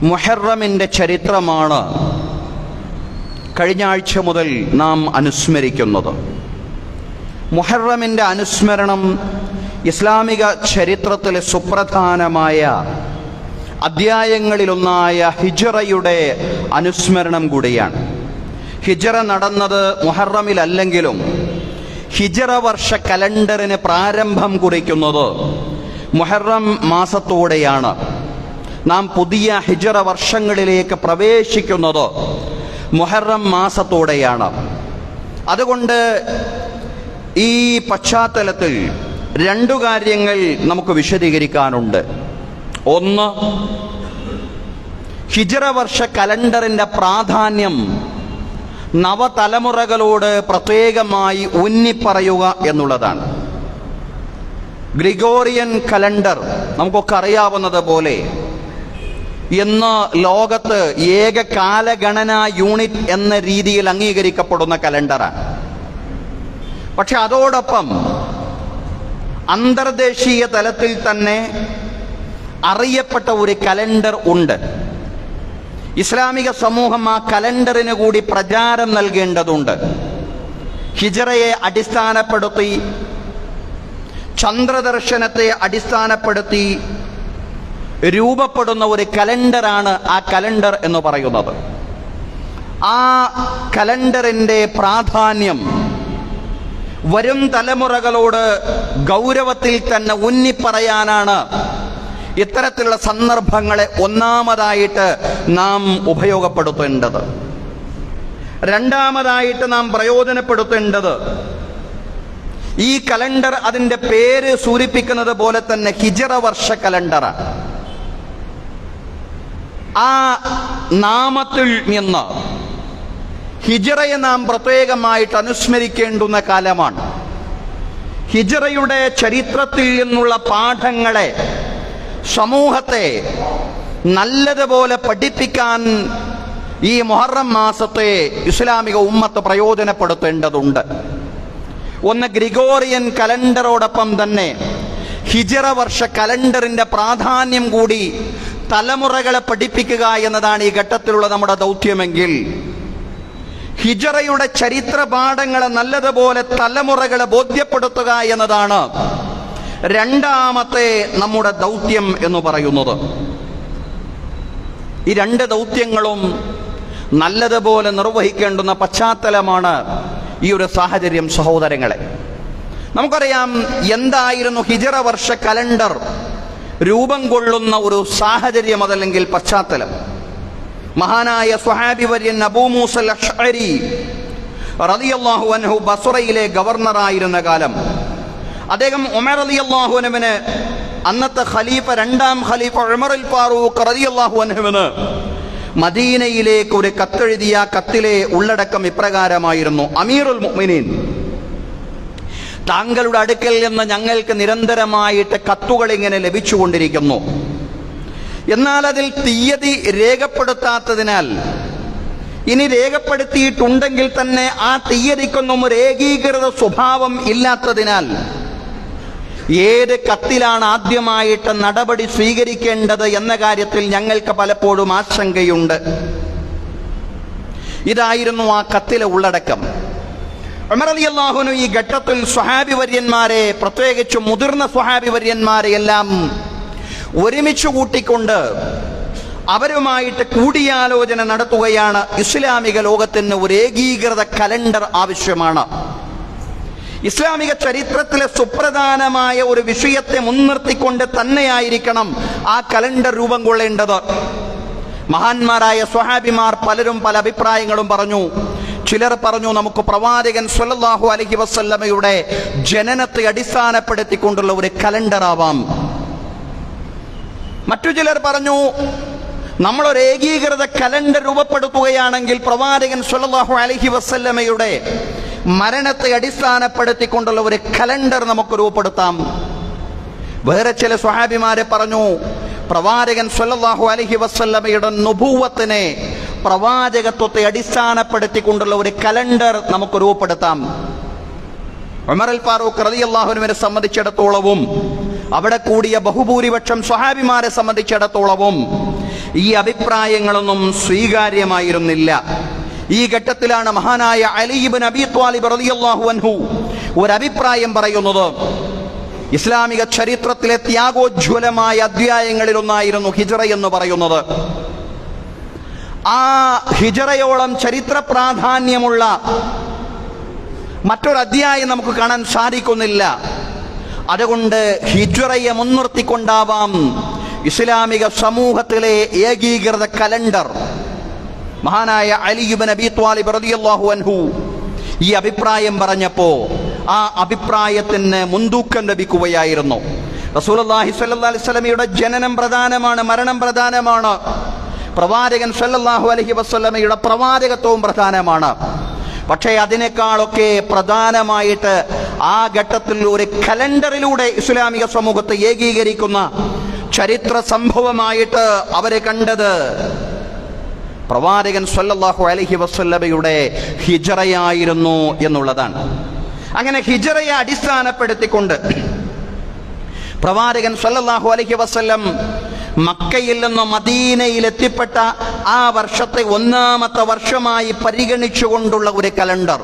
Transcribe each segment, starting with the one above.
മുഹറമിൻ്റെ ചരിത്രമാണ് കഴിഞ്ഞ ആഴ്ച മുതൽ നാം അനുസ്മരിക്കുന്നത്. മുഹറമിൻ്റെ അനുസ്മരണം ഇസ്ലാമിക ചരിത്രത്തിലെ സുപ്രധാനമായ അധ്യായങ്ങളിലൊന്നായ ഹിജ്റയുടെ അനുസ്മരണം കൂടിയാണ്. ഹിജ്റ നടന്നത് മുഹറമിലല്ലെങ്കിലും ഹിജ്റ വർഷ കലണ്ടറിന് പ്രാരംഭം കുറിക്കുന്നത് മുഹറം മാസത്തോടെയാണ്. നാം പുതിയ ഹിജ്റ വർഷങ്ങളിലേക്ക് പ്രവേശിക്കുന്നത് മുഹറം മാസത്തോടെയാണ്. അതുകൊണ്ട് ഈ പശ്ചാത്തലത്തിൽ രണ്ടു കാര്യങ്ങൾ നമുക്ക് വിശദീകരിക്കാനുണ്ട്. ഒന്ന്, ഹിജ്റ വർഷ കലണ്ടറിൻ്റെ പ്രാധാന്യം നവതലമുറകളോട് പ്രത്യേകമായി ഊന്നിപ്പറയുക എന്നുള്ളതാണ്. ഗ്രിഗോറിയൻ കലണ്ടർ നമുക്കൊക്കെ അറിയാവുന്നത് പോലെ ഇന്ന് ലോകത്ത് ഏക കാലഗണനാ യൂണിറ്റ് എന്ന രീതിയിൽ അംഗീകരിക്കപ്പെടുന്ന കലണ്ടറാണ്. പക്ഷെ അതോടൊപ്പം അന്തർദേശീയ തലത്തിൽ തന്നെ അറിയപ്പെട്ട ഒരു കലണ്ടർ ഉണ്ട്. ഇസ്ലാമിക സമൂഹം ആ കലണ്ടറിന് കൂടി പ്രചാരം നൽകേണ്ടതുണ്ട്. ഹിജ്റയെ അടിസ്ഥാനപ്പെടുത്തി, ചന്ദ്രദർശനത്തെ അടിസ്ഥാനപ്പെടുത്തി രൂപപ്പെടുന്ന ഒരു കലണ്ടറാണ് ആ കലണ്ടർ എന്ന് പറയുന്നത്. ആ കലണ്ടറിൻ്റെ പ്രാധാന്യം വരും തലമുറകളോട് ഗൗരവത്തിൽ തന്നെ ഊന്നിപ്പറയാനാണ് ഇത്തരത്തിലുള്ള സന്ദർഭങ്ങളെ ഒന്നാമതായിട്ട് നാം ഉപയോഗപ്പെടുത്തേണ്ടത്. രണ്ടാമതായിട്ട് നാം പ്രയോജനപ്പെടുത്തേണ്ടത് ഈ കലണ്ടർ അതിൻ്റെ പേര് സൂചിപ്പിക്കുന്നത് പോലെ തന്നെ ഹിജ്റ വർഷ കലണ്ടറാണ്. ആ നാമത്തിൽ നിന്ന് ഹിജ്റയെ നാം പ്രത്യേകമായിട്ട് അനുസ്മരിക്കേണ്ടുന്ന കാലമാണ്. ഹിജ്റയുടെ ചരിത്രത്തിൽ നിന്നുള്ള പാഠങ്ങളെ സമൂഹത്തെ നല്ലതുപോലെ പഠിപ്പിക്കാൻ ഈ മുഹറം മാസത്തെ ഇസ്ലാമിക ഉമ്മത്ത് പ്രയോജനപ്പെടുത്തേണ്ടതുണ്ട്. ഒന്ന്, ഗ്രിഗോറിയൻ കലണ്ടറോടൊപ്പം തന്നെ ഹിജ്റ വർഷ കലണ്ടറിൻ്റെ പ്രാധാന്യം കൂടി തലമുറകളെ പഠിപ്പിക്കുക എന്നതാണ് ഈ ഘട്ടത്തിലുള്ള നമ്മുടെ ദൗത്യമെങ്കിൽ, ഹിജ്റയുടെ ചരിത്ര പാഠങ്ങളെ നല്ലതുപോലെ തലമുറകളെ ബോധ്യപ്പെടുത്തുക എന്നതാണ് രണ്ടാമത്തെ നമ്മുടെ ദൗത്യം എന്ന് പറയുന്നത്. ഈ രണ്ട് ദൗത്യങ്ങളും നല്ലതുപോലെ നിർവഹിക്കേണ്ടുന്ന പശ്ചാത്തലമാണ് ഈ ഒരു സാഹചര്യം. സഹോദരങ്ങളെ, നമുക്കറിയാം എന്തായിരുന്നു ഹിജ്റ വർഷ കലണ്ടർ രൂപം കൊള്ളുന്ന ഒരു സാഹചര്യം, അതല്ലെങ്കിൽ പശ്ചാത്തലം. മഹാനായ സ്വഹാബി വര്യൻ അബൂ മൂസൽ അശ്അരി റളിയല്ലാഹു അൻഹു ബസ്റയിലെ ഗവർണറായിരുന്ന കാലം, അദ്ദേഹം ഉമർ റളിയല്ലാഹു അൻഹുവിന്, അന്നത്തെ ഖലീഫ, രണ്ടാം ഖലീഫ ഉമറുൽ ഫാറൂഖ് റളിയല്ലാഹു അൻഹുവിന് മദീനയിലേക്ക് ഒരു കത്തെഴുതിയ കത്തിലെ ഉള്ളടക്കം ഇപ്രകാരമായിരുന്നു: അമീറുൽ മുഅ്മിനീൻ, താങ്കളുടെ അടുക്കൽ നിന്ന് ഞങ്ങൾക്ക് നിരന്തരമായിട്ട് കത്തുകൾ ഇങ്ങനെ ലഭിച്ചുകൊണ്ടിരിക്കുന്നു. എന്നാൽ അതിൽ തീയതി രേഖപ്പെടുത്താത്തതിനാൽ, ഇനി രേഖപ്പെടുത്തിയിട്ടുണ്ടെങ്കിൽ തന്നെ ആ തീയതിക്കൊന്നും ഒരു ഏകീകൃത സ്വഭാവം ഇല്ലാത്തതിനാൽ ഏത് കത്തിലാണ് ആദ്യമായിട്ട് നടപടി സ്വീകരിക്കേണ്ടത് എന്ന കാര്യത്തിൽ ഞങ്ങൾക്ക് പലപ്പോഴും ആശങ്കയുണ്ട്. ഇതായിരുന്നു ആ കത്തിലെ ഉള്ളടക്കം. ഉമർ റളിയല്ലാഹു അൻഹു ഈ ഘട്ടത്തിൽ സ്വഹാബി വര്യന്മാരെ, പ്രത്യേകിച്ച് മുതിർന്ന സ്വഹാബി വര്യന്മാരെ എല്ലാം ഒരുമിച്ച് കൂട്ടിക്കൊണ്ട് അവരുമായിട്ട് കൂടിയാലോചന നടത്തുകയാണ്. ഇസ്ലാമിക ലോകത്തിന് ഒരു ഏകീകൃത കലണ്ടർ ആവശ്യമാണ്. ഇസ്ലാമിക ചരിത്രത്തിലെ സുപ്രധാനമായ ഒരു വിഷയത്തെ മുൻനിർത്തിക്കൊണ്ട് തന്നെയായിരിക്കണം ആ കലണ്ടർ രൂപം കൊള്ളേണ്ടത്. മഹാന്മാരായ സ്വഹാബിമാർ പലരും പല അഭിപ്രായങ്ങളും പറഞ്ഞു. ചിലർ പറഞ്ഞു നമുക്ക് പ്രവാചകൻ സ്വല്ലല്ലാഹു അലൈഹി വസല്ലമയുടെ ജനനത്തെ അടിസ്ഥാനപ്പെടുത്തിക്കൊണ്ടുള്ള ഒരു കലണ്ടർ ആവാം. മറ്റു ചിലർ പറഞ്ഞു നമ്മളൊരു ഏകീകൃത കലണ്ടർ രൂപപ്പെടുത്തുകയാണെങ്കിൽ പ്രവാചകൻ സ്വല്ലല്ലാഹു അലൈഹി വസല്ലമയുടെ മരണത്തെ അടിസ്ഥാനപ്പെടുത്തിക്കൊണ്ടുള്ള ഒരു കലണ്ടർ നമുക്ക് രൂപപ്പെടുത്താം. വേറെ ചില സ്വഹാബിമാരെ പറഞ്ഞു പ്രവാചകൻ സ്വല്ലല്ലാഹു അലൈഹി വസല്ലമയുടെ നുബുവത്തിനെ, പ്രവാചകത്വത്തെ അടിസ്ഥാനപ്പെടുത്തിക്കൊണ്ടുള്ള ഒരു കലണ്ടർ നമുക്ക് രൂപപ്പെടുത്താം. ഉമർ ഫാറൂഖ് റളിയല്ലാഹു അൻഹുവിനെ സംബന്ധിച്ചിടത്തോളവും അവിടെ കൂടിയ ബഹുഭൂരിപക്ഷം സ്വഹാബിമാരെ സംബന്ധിച്ചിടത്തോളവും ഈ അഭിപ്രായങ്ങളൊന്നും സ്വീകാര്യമായിരുന്നില്ല. ഈ ഘട്ടത്തിലാണ് മഹാനായ അലി ഇബ്നു അബീ ത്വാലിബ് റളിയല്ലാഹു അൻഹു ഒരഭിപ്രായം പറയുന്നത്. ഇസ്ലാമിക ചരിത്രത്തിലെ ത്യാഗോജ്വലമായ അധ്യായങ്ങളിലൊന്നായിരുന്നു ഹിജ്റ എന്ന് പറയുന്നത്. ആ ഹിജ്റയോളം ചരിത്ര പ്രാധാന്യമുള്ള മറ്റൊരു അധ്യായം നമുക്ക് കാണാൻ സാധിക്കുന്നില്ല. അതുകൊണ്ട് ഹിജ്റയെ മുൻനിർത്തിക്കൊണ്ടാവാം ഇസ്ലാമിക സമൂഹത്തിലെ ഏകീകൃത കലണ്ടർ മഹാനായ അലി ഇബ്നു അബീ ത്വാലിബ് റളിയല്ലാഹു അൻഹു ഈ അഭിപ്രായം പറഞ്ഞപ്പോ ആ അഭിപ്രായത്തിന് മുൻതൂക്കം ലഭിക്കുകയായിരുന്നു. റസൂലുള്ളാഹി സ്വല്ലല്ലാഹി അലൈഹി വസല്ലമയുടെ ജനനം പ്രധാനമാണ്, മരണം പ്രധാനമാണ്. പ്രവാചകൻ സ്വല്ലല്ലാഹു അലൈഹി വസല്ലമയുടെ പ്രവാചകത്വവും പ്രധാനമാണ്. പക്ഷേ അതിനേക്കാളൊക്കെ പ്രധാനമായിട്ട് ആ ഘട്ടത്തിൽ ഒരു കലണ്ടറിലൂടെ ഇസ്ലാമിക സമൂഹത്തെ ഏകീകരിക്കുന്ന ചരിത്ര സംഭവമായിട്ട് അവരെ കണ്ടത് പ്രവാചകൻ സ്വല്ലല്ലാഹു അലൈഹി വസല്ലമയുടെ ഹിജ്റയായിരുന്നു എന്നുള്ളതാണ്. അങ്ങനെ ഹിജ്റയെ അടിസ്ഥാനപ്പെടുത്തിക്കൊണ്ട് പ്രവാചകൻ സ്വല്ലല്ലാഹു അലൈഹി വസല്ലം മക്കയിൽ നിന്ന് മദീനയിൽ എത്തിപ്പെട്ട ആ വർഷത്തെ ഒന്നാമത്തെ വർഷമായി പരിഗണിച്ചുകൊണ്ടുള്ള ഒരു കലണ്ടർ,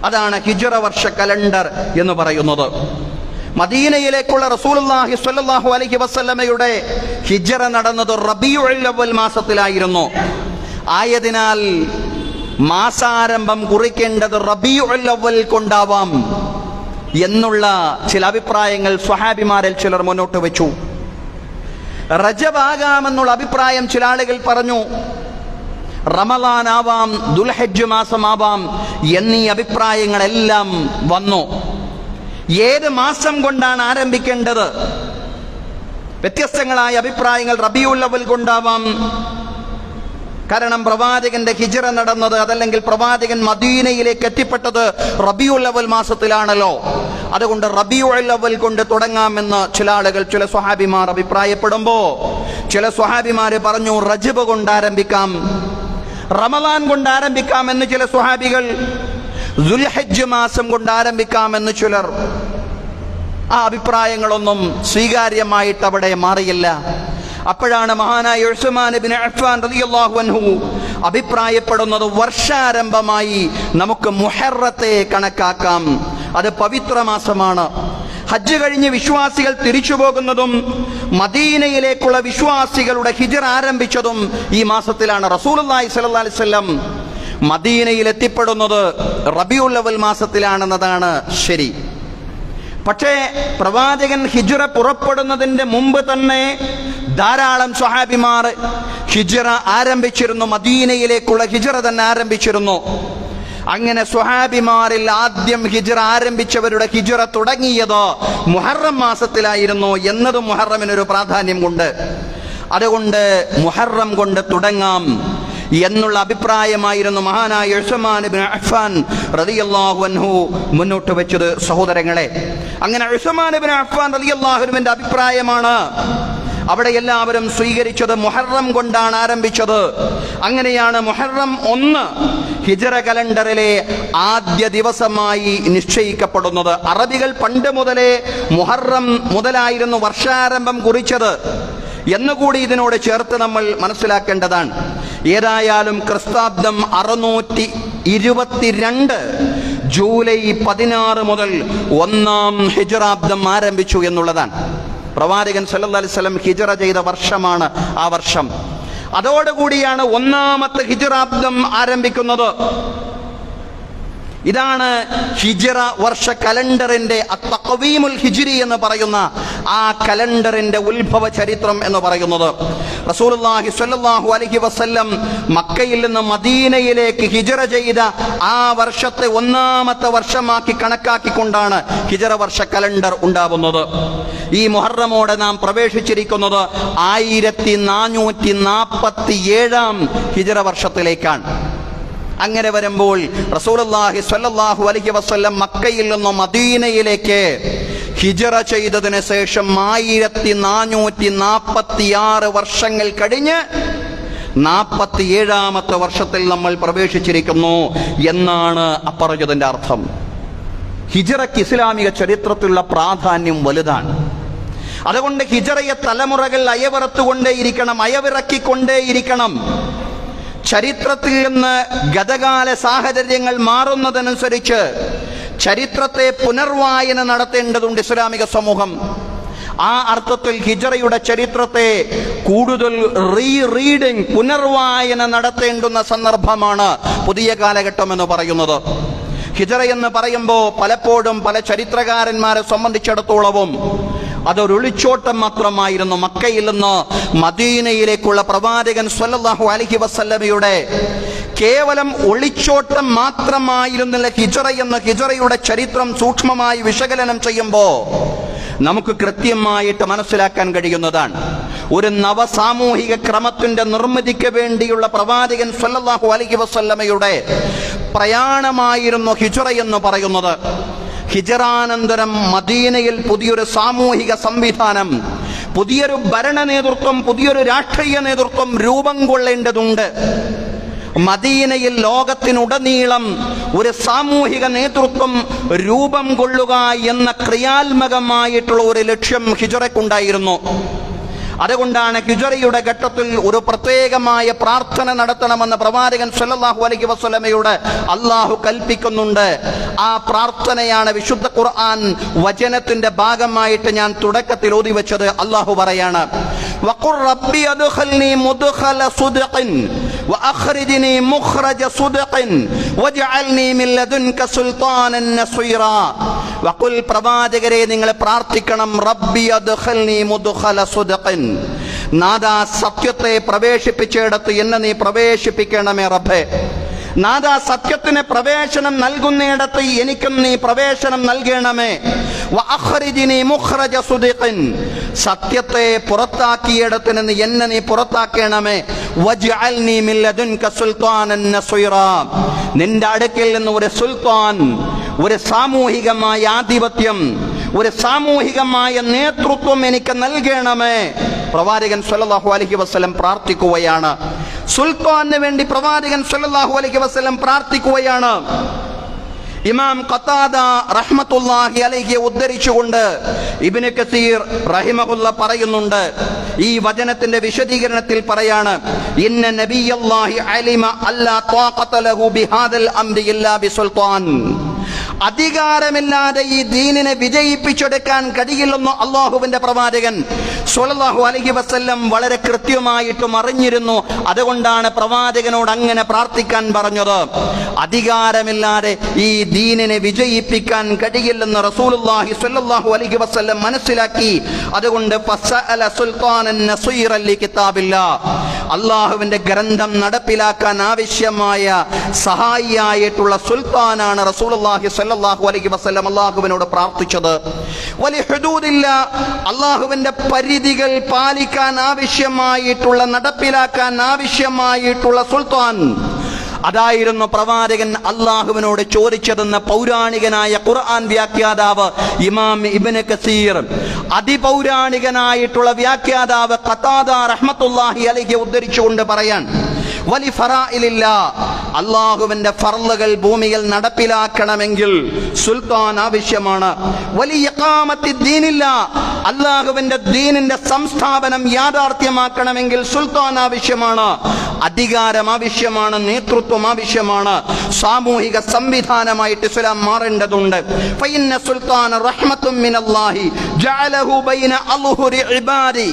അതാണ് ഹിജ്റ വർഷ കലണ്ടർ എന്ന് പറയുന്നത്. മദീനയിലേക്കുള്ള റസൂലുള്ളാഹി സ്വല്ലല്ലാഹു അലൈഹി വസല്ലമയുടെ ഹിജ്റ നടന്നത് റബീഉൽ അവ്വൽ മാസത്തിലായിരുന്നു. ആയതിനാൽ മാസാരംഭം കുറിക്കേണ്ടത് റബീഉൽ അവ്വൽ കൊണ്ടാവാം എന്നുള്ള ചില അഭിപ്രായങ്ങൾ സ്വഹാബിമാരിൽ ചിലർ മുന്നോട്ട് വെച്ചു. റജബ് ആകാമെന്നുള്ള അഭിപ്രായം ചില ആളുകൾ പറഞ്ഞു. റമളാൻ ആവാം, ദുൽഹജ്ജ് മാസമാവാം എന്നീ അഭിപ്രായങ്ങളെല്ലാം വന്നു. ഏത് മാസം കൊണ്ടാണ് ആരംഭിക്കേണ്ടത്? വ്യത്യസ്തങ്ങളായ അഭിപ്രായങ്ങൾ. റബീഉൽ അവ്വൽ കൊണ്ടാവാം, കാരണം പ്രവാചകന്റെ ഹിജ്റ നടന്നത്, അതല്ലെങ്കിൽ പ്രവാചകൻ മദീനയിലേക്ക് എത്തിപ്പെട്ടത് റബീഉൽ അവ്വൽ മാസത്തിലാണല്ലോ, അതുകൊണ്ട് റബീഉൽ അവ്വൽ കൊണ്ട് തുടങ്ങാമെന്ന് ചില ആളുകൾ, ചില സ്വഹാബിമാർ അഭിപ്രായപ്പെടുമ്പോ ചില സ്വഹാബിമാര് പറഞ്ഞു റജബ് കൊണ്ട് ആരംഭിക്കാം, റമളാൻ കൊണ്ട് ആരംഭിക്കാമെന്ന് ചില സ്വഹാബികൾ, ദുൽഹജ്ജ് മാസം കൊണ്ട് ആരംഭിക്കാമെന്ന് ചിലർ. ആ അഭിപ്രായങ്ങളൊന്നും സ്വീകാര്യമായിട്ട് അവിടെ മാറിയില്ല. അപ്പോഴാണ് മഹാനായ ഉസ്മാൻ ഇബ്നു അഫ്ഫാൻ റളിയല്ലാഹു അൻഹു അഭിപ്രായപ്പെടുന്നത് വർഷാരംഭമായി നമുക്ക് മുഹറത്തെ കണക്കാക്കാം, അത് പവിത്ര മാസമാണ്. ഹജ്ജ് കഴിഞ്ഞ് വിശ്വാസികൾ തിരിച്ചു പോകുന്നതും മദീനയിലേക്കുള്ള വിശ്വാസികളുടെ ഹിജ്റ ആരംഭിച്ചതും ഈ മാസത്തിലാണ്. റസൂലുള്ളാഹി സ്വല്ലല്ലാഹി അലൈഹി വസല്ലം മദീനയിൽ എത്തിപ്പെടുന്നത് റബീഉൽ അവ്വൽ മാസത്തിലാണെന്നതാണ് ശരി. പക്ഷേ പ്രവാചകൻ ഹിജ്റ പുറപ്പെടുന്നതിന്റെ മുമ്പ് തന്നെ ധാരാളം സ്വഹാബിമാർ ഹിജ്റ ആരംഭിച്ചിരുന്നു, മദീനയിലേക്കുള്ള ഹിജ്റ തന്നെ ആരംഭിച്ചിരുന്നു. അങ്ങനെ സ്വഹാബിമാരിൽ ആദ്യം ഹിജ്റ ആരംഭിച്ചവരുടെ ഹിജ്റ തുടങ്ങിയത് മുഹറം മാസത്തിലായിരുന്നു എന്നതും മുഹറമിനൊരു പ്രാധാന്യം കൊണ്ട്. അതുകൊണ്ട് മുഹറം കൊണ്ട് തുടങ്ങാം എന്നുള്ള അഭിപ്രായമായിരുന്നു മഹാനായ ഉസ്മാൻ ഇബ്നു അഫ്ഫാൻ റളിയല്ലാഹു അൻഹു മുന്നോട്ട് വെച്ചത്. സഹോദരങ്ങളെ, അങ്ങനെ ഉസ്മാൻ ഇബ്നു അഫ്ഫാൻ റളിയല്ലാഹു അൻഹുവിന്റെ അഭിപ്രായമാണ് അവിടെ എല്ലാവരും സ്വീകരിച്ചത്. മുഹറം കൊണ്ടാണ് ആരംഭിച്ചത്. അങ്ങനെയാണ് മുഹറം 1 ഹിജ്റ കലണ്ടറിലെ ആദ്യ ദിവസമായി നിശ്ചയിക്കപ്പെടുന്നത്. അറബികൾ പണ്ട് മുതലേ മുഹറം മുതലായിരുന്നു വർഷാരംഭം കുറിച്ചത് എന്നുകൂടി ഇതിനോട് ചേർത്ത് നമ്മൾ മനസ്സിലാക്കേണ്ടതാണ്. ഏതായാലും ക്രിസ്താബ്ദം 622 ജൂലൈ 16 മുതൽ 1-ാം ഹിജ്റാബ്ദം ആരംഭിച്ചു എന്നുള്ളതാണ്. പ്രവാചകൻ സല്ലല്ലാഹു അലൈഹി വസല്ലം ഹിജ്റ ചെയ്ത വർഷമാണ് ആ വർഷം. അതോടുകൂടിയാണ് 1-ാമത്തെ ഹിജ്റാബ്ദം ആരംഭിക്കുന്നത്. ഇതാണ് ഹിജ്റ വർഷ കലണ്ടറിന്റെ അത്തഖ്വീമുൽ ഹിജ്രി എന്ന് പറയുന്ന ആ കലണ്ടറിന്റെ ഉത്ഭവ ചരിത്രം എന്ന് പറയുന്നത്. റസൂലുള്ളാഹി സ്വല്ലല്ലാഹു അലൈഹി വസല്ലം മക്കയിൽ നിന്ന് മദീനയിലേക്ക് ഹിജ്റ ചെയ്ത ആ വർഷത്തെ 1-ാമത്തെ വർഷമാക്കി കണക്കാക്കിക്കൊണ്ടാണ് ഹിജ്റ വർഷ കലണ്ടർ ഉണ്ടാവുന്നത്. ഈ മുഹറമോടെ നാം പ്രവേശിച്ചിരിക്കുന്നത് 1447-ാം ഹിജ്റ വർഷത്തിലേക്കാണ്. അങ്ങനെ വരുമ്പോൾ റസൂലുള്ളാഹി സ്വല്ലല്ലാഹു അലൈഹി വസല്ലം മക്കയിൽ നിന്ന് മദീനയിലേക്ക് ഹിജ്റ ചെയ്തതിന് ശേഷം 1446 വർഷങ്ങൾ കഴിഞ്ഞ് 47-ാമത്തെ വർഷത്തിൽ നമ്മൾ പ്രവേശിച്ചിരിക്കുന്നു എന്നാണ് അപ്പറഞ്ഞതിന്റെ അർത്ഥം. ഹിജ്റയ്ക്ക് ഇസ്ലാമിക ചരിത്രത്തിലുള്ള പ്രാധാന്യം വലുതാണ്. അതുകൊണ്ട് ഹിജറയെ തലമുറകൾ അയവിറക്കിക്കൊണ്ടേയിരിക്കണം. ചരിത്രത്തിൽ നിന്ന് ഗതകാല സാഹചര്യങ്ങൾ മാറുന്നതനുസരിച്ച് ചരിത്രത്തെ പുനർവായന നടത്തേണ്ടതുണ്ട് ഇസ്ലാമിക സമൂഹം. ആ അർത്ഥത്തിൽ ഹിജറയുടെ ചരിത്രത്തെ കൂടുതൽ റീഡിംഗ്, പുനർവായന നടത്തേണ്ടുന്ന സന്ദർഭമാണ് പുതിയ കാലഘട്ടം എന്ന് പറയുന്നത്. ഹിജറ എന്ന് പറയുമ്പോൾ പലപ്പോഴും പല ചരിത്രകാരന്മാരെ സംബന്ധിച്ചിടത്തോളവും അതൊരു ഒളിച്ചോട്ടം മാത്രമായിരുന്നു. മക്കയിൽ നിന്ന് മദീനയിലേക്കുള്ള പ്രവാചകൻ സ്വല്ലല്ലാഹു അലൈഹി വസല്ലമയുടെ കേവലം ഒളിച്ചോട്ടം മാത്രമായിരുന്നില്ല ഹിജറ എന്ന് ഹിജറയുടെ ചരിത്രം സൂക്ഷ്മമായി വിശകലനം ചെയ്യുമ്പോൾ നമുക്ക് കൃത്യമായിട്ട് മനസ്സിലാക്കാൻ കഴിയുന്നതാണ്. ഒരു നവസാമൂഹിക ക്രമത്തിന്റെ നിർമ്മിതിക്ക് വേണ്ടിയുള്ള പ്രവാചകൻ സ്വല്ലല്ലാഹു അലൈഹി വസല്ലമയുടെ പ്രയാണമായിരുന്നു ഹിജറ എന്ന് പറയുന്നത്. ഹിജറാനന്തരം മദീനയിൽ പുതിയൊരു സാമൂഹിക സംവിധാനം, പുതിയൊരു ഭരണ നേതൃത്വം, പുതിയൊരു രാഷ്ട്രീയ നേതൃത്വം രൂപം കൊള്ളേണ്ടതുണ്ട്. മദീനയിൽ ലോകത്തിനുടനീളം ഒരു സാമൂഹിക നേതൃത്വം രൂപം കൊള്ളുക എന്ന ക്രിയാത്മകമായിട്ടുള്ള ഒരു ലക്ഷ്യം ഹിജറയ്ക്കുണ്ടായിരുന്നു. അതുകൊണ്ടാണ് ഹിജറയുടെ ഘട്ടത്തിൽ ഒരു പ്രത്യേകമായ പ്രാർത്ഥന നടത്തണമെന്ന് പ്രവാചകൻ സ്വല്ലല്ലാഹു അലൈഹി വസല്ലമയോട് അല്ലാഹു കൽപ്പിക്കുന്നുണ്ട്. ആ പ്രാർത്ഥനയാണ് വിശുദ്ധ ഖുർആൻ വചനത്തിന്റെ ഭാഗമായിട്ട് ഞാൻ തുടക്കത്തിൽ ഓതി വെച്ചത്. അല്ലാഹു പറയാണ്, വഖുർ റബ്ബി അദ്ഖിൽനി മുദ്ഖല സുദ്ഖിൻ വഅഖ്രിജ്നി മുഖ്റജ സുദ്ഖിൻ വജ്അൽനി മിൻ ലദുൻക സുൽത്താനൻ നസീറാ. വഖുൽ, പ്രവാചകരെ നിങ്ങൾ പ്രാർത്ഥിക്കണം, റബ്ബി അദ്ഖിൽനി മുദ്ഖല സുദ്ഖിൻ, നാദാ സത്യത്തെ പ്രവേശിപ്പിച്ചിടത്ത് എന്നെ നീ പ്രവേശിപ്പിക്കണമേ റബ്ബേ. നാദാ സത്യത്തിന് പ്രവേശനം നൽകുന്നിടത്ത് എനിക്കും നീ പ്രവേശനം നൽകണമേ. വഅഖ്രിജ്നി മുഖ്റജ സുദ്ഖിൻ, സത്യത്തെ പുറത്താക്കിയിടത്ത് നിന്ന് എന്നെ നീ പുറത്താക്കണമേ. വജ്അൽനി മിൻ ലദുൻക സുൽത്താനൻ നസീറാ, നിന്റെ അടുക്കൽ നിന്ന് ഒരു സുൽത്താൻ, ഒരു സാമൂഹികമായ ആധിപത്യം, ഒരു സാമൂഹികമായ നേതൃത്വം എനിക്ക് നൽകണമേ. പ്രവാചകൻ സ്വല്ലല്ലാഹു അലൈഹി വസല്ലം പ്രാർത്ഥിക്കുകയാണ്. സുൽത്താന് വേണ്ടി പ്രവാചകൻ സ്വല്ലല്ലാഹു അലൈഹി വസല്ലം പ്രാർത്ഥിക്കുകയാണ്. ഇമാം ഖതാദ റഹ്മത്തുള്ളാഹി അലൈഹി ഉദ്ധരിച്ചുകൊണ്ട് ഇബ്നു കസീർ റഹിമഹുല്ല പറയുന്നുണ്ട്, ഈ വചനത്തിന്റെ വിശദീകരണത്തിൽ പറയാണ്, ഇന്ന നബിയല്ലാഹി അലിമ അല്ലാ ത്വാഖത ലഹു ബിഹാദൽ അംരി ഇല്ലാ ബിസുൽത്താൻ, അധികാരമില്ലാതെ ഈ ദീനിനെ വിജയിപ്പിച്ചെടുക്കാൻ കഴിയില്ലെന്ന് അള്ളാഹുവിന്റെ പ്രവാചകൻ സ്വല്ലല്ലാഹു അലൈഹി വസല്ലം വളരെ കൃത്യമായിട്ടും അറിഞ്ഞിരുന്നു. അതുകൊണ്ടാണ് പ്രവാചകനോട് അങ്ങനെ പ്രാർത്ഥിക്കാൻ പറഞ്ഞത്. അധികാരമില്ലാതെ ഈ ദീനിനെ വിജയിപ്പിക്കാൻ കഴിയില്ലെന്ന് റസൂലുള്ളാഹി സ്വല്ലല്ലാഹു അലൈഹി വസല്ലം മനസ്സിലാക്കി. അതുകൊണ്ട് ഫസഅല സുൽത്താനൻ നസീറൻ ലികിതാബില്ലാഹ്, അള്ളാഹുവിന്റെ ഗ്രന്ഥം നടപ്പിലാക്കാൻ ആവശ്യമായ സഹായിയായിട്ടുള്ള സുൽത്താനാണ് റസൂലുള്ളാഹി സ്വല്ലല്ലാഹു അലൈഹി വസല്ലം അള്ളാഹുവിനോട് പ്രാർത്ഥിച്ചത്. വലി ഹുദൂദില്ലാഹ്, അള്ളാഹുവിന്റെ പരിധികൾ പാലിക്കാൻ ആവശ്യമായിട്ടുള്ള, നടപ്പിലാക്കാൻ ആവശ്യമായിട്ടുള്ള സുൽത്താൻ, അതായിരുന്നു പ്രവാചകൻ അള്ളാഹുവിനോട് ചോദിച്ചതെന്ന് പൗരാണികനായ ഖുർആൻ വ്യാഖ്യാതാവ് ഇമാം ഇബ്നു കസീർ, അതിപൗരാണികനായിട്ടുള്ള വ്യാഖ്യാതാവ് ഖതാദ റഹ്മത്തുള്ളാഹി അലൈഹി ഉദ്ധരിച്ചുകൊണ്ട് പറയാൻ, വലി ഫറായിലില്ലാഹ്, അള്ളാഹുവിന്റെ ഫർളുകൾ ഭൂമിയിൽ നടപ്പിലാക്കണമെങ്കിൽ സുൽത്താൻ ആവശ്യമാണ്. വലിയ ഇഖാമത്തി ദീനില്ലാഹ്, അള്ളാഹുവിന്റെ ദീനിന്റെ സംസ്ഥാപനം യാഥാർത്ഥ്യമാക്കണമെങ്കിൽ സുൽത്താൻ ആവശ്യമാണ്. അധികാരം ആവശ്യമാണ്, നേതൃത്വം ആവശ്യമാണ്. സാമൂഹിക സംവിധാനമായിട്ട് ഇസ്ലാം മാറേണ്ടതുണ്ട്. ഫഇന്ന സുൽത്താന റഹ്മത്തും മിനല്ലാഹി ജഅലഹു ബൈന അൽഹുരി ഇബാദി,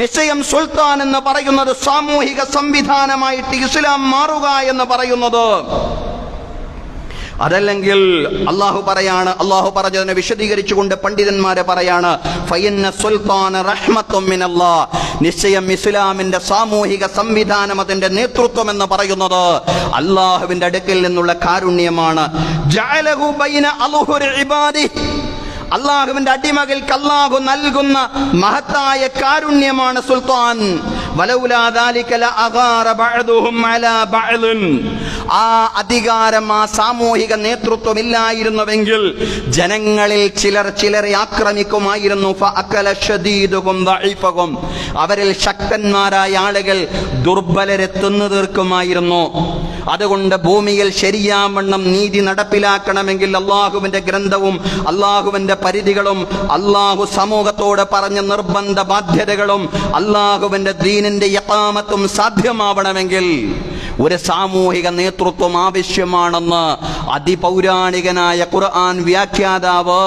നിശ്ചയം സുൽത്താൻ എന്ന് പറയുന്നത് സാമൂഹിക സംവിധാനമായിട്ട് ഇസ്ലാം മാറുക എന്ന് പറയുന്നത്. അതല്ലെങ്കിൽ അള്ളാഹു പറയാണ്, അള്ളാഹു പറഞ്ഞതിനെ വിശദീകരിച്ചുകൊണ്ട് പണ്ഡിതന്മാരെ പറയാണ്, ഫഇന്ന സുൽത്താന റഹ്മത്തും മിനല്ലാഹ്, നിശ്ചയം ഇസ്ലാമിന്റെ സാമൂഹിക സംവിധാനം, അതിന്റെ നേതൃത്വം എന്ന് പറയുന്നത് അള്ളാഹുവിന്റെ അടുക്കൽ നിന്നുള്ള കാരുണ്യമാണ്. ജഅലഹു ബൈന അൽഹുരി ഇബാദി, അള്ളാഹുവിന്റെ അടിമകൾക്ക് അള്ളാഹു നൽകുന്ന മഹത്തായ കാരുണ്യമാണ് സുൽത്താൻ. വലൗലാ ദാലിക ലഅഗാറ ബഅദുഹും അലാ ബഅദ്, ആ അധികാരം, ആ സാമൂഹിക നേതൃത്വം ഇല്ലായിരുന്നുവെങ്കിൽ ജനങ്ങളിൽ ചിലരെ ആക്രമിക്കുമായിരുന്നു. അവരിൽ ശക്തന്മാരായ ആളുകൾ ദുർബലരെ തിന്നു തീർക്കുമായിരുന്നു. അതുകൊണ്ട് ഭൂമിയിൽ ശരിയാവണ്ണം നീതി നടപ്പിലാക്കണമെങ്കിൽ അള്ളാഹുവിന്റെ ഗ്രന്ഥവും അള്ളാഹുവിന്റെ പരിധികളും അള്ളാഹു സമൂഹത്തോട് പറഞ്ഞ നിർബന്ധ ബാധ്യതകളും അള്ളാഹുവിന്റെ ദീനിന്റെ ഇഖാമത്തും സാധ്യമാവണമെങ്കിൽ ഒരു സാമൂഹിക നേതൃത്വം ആവശ്യമാണെന്ന് അതിപൗരാണികനായ ഖുർആൻ വ്യാഖ്യാതാവ്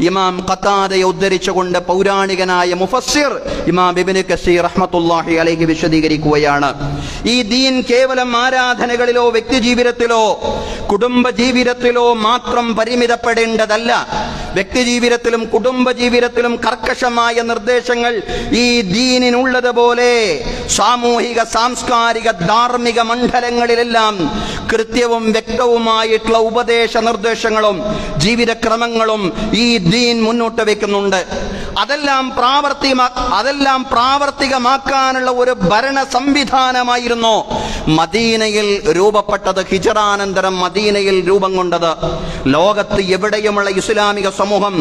ഇമാം ഖതാദയെ ഉദ്ധരിച്ചുകൊണ്ട് പൗരാണികനായ മുഫസ്സിർ ഇമാം ഇബ്നു കസീർ റഹ്മത്തുള്ളാഹി അലൈഹി വിശദീകരിക്കുകയാണ്. ഈ ദീൻ കേവലം ആരാധനകളിലോ വ്യക്തിജീവിതത്തിലോ കുടുംബജീവിതത്തിലോ മാത്രം പരിമിതപ്പെടേണ്ടതല്ല. വ്യക്തിജീവിതത്തിലും കുടുംബജീവിതത്തിലും കർക്കശമായ നിർദ്ദേശങ്ങൾ ഈ ദീനിനുള്ളതുപോലെ സാമൂഹിക, സാംസ്കാരിക, ധാർമ്മിക മണ്ഡലങ്ങളിലെല്ലാം കൃത്യവും വ്യക്തവുമായിട്ടുള്ള ഉപദേശ നിർദ്ദേശങ്ങളും ജീവിതക്രമങ്ങളും ഈ ദീൻ മുന്നോട്ട് വെക്കുന്നുണ്ട്. അതെല്ലാം പ്രാവർത്തികമാക്കാനുള്ള ഒരു ഭരണ സംവിധാനമായിരുന്നു മദീനയിൽ രൂപപ്പെട്ടത്, ഹിജറാനന്തരം മദീനയിൽ രൂപം കൊണ്ടത്. ലോകത്ത് എവിടെയുമുള്ള ഇസ്ലാമിക സമൂഹം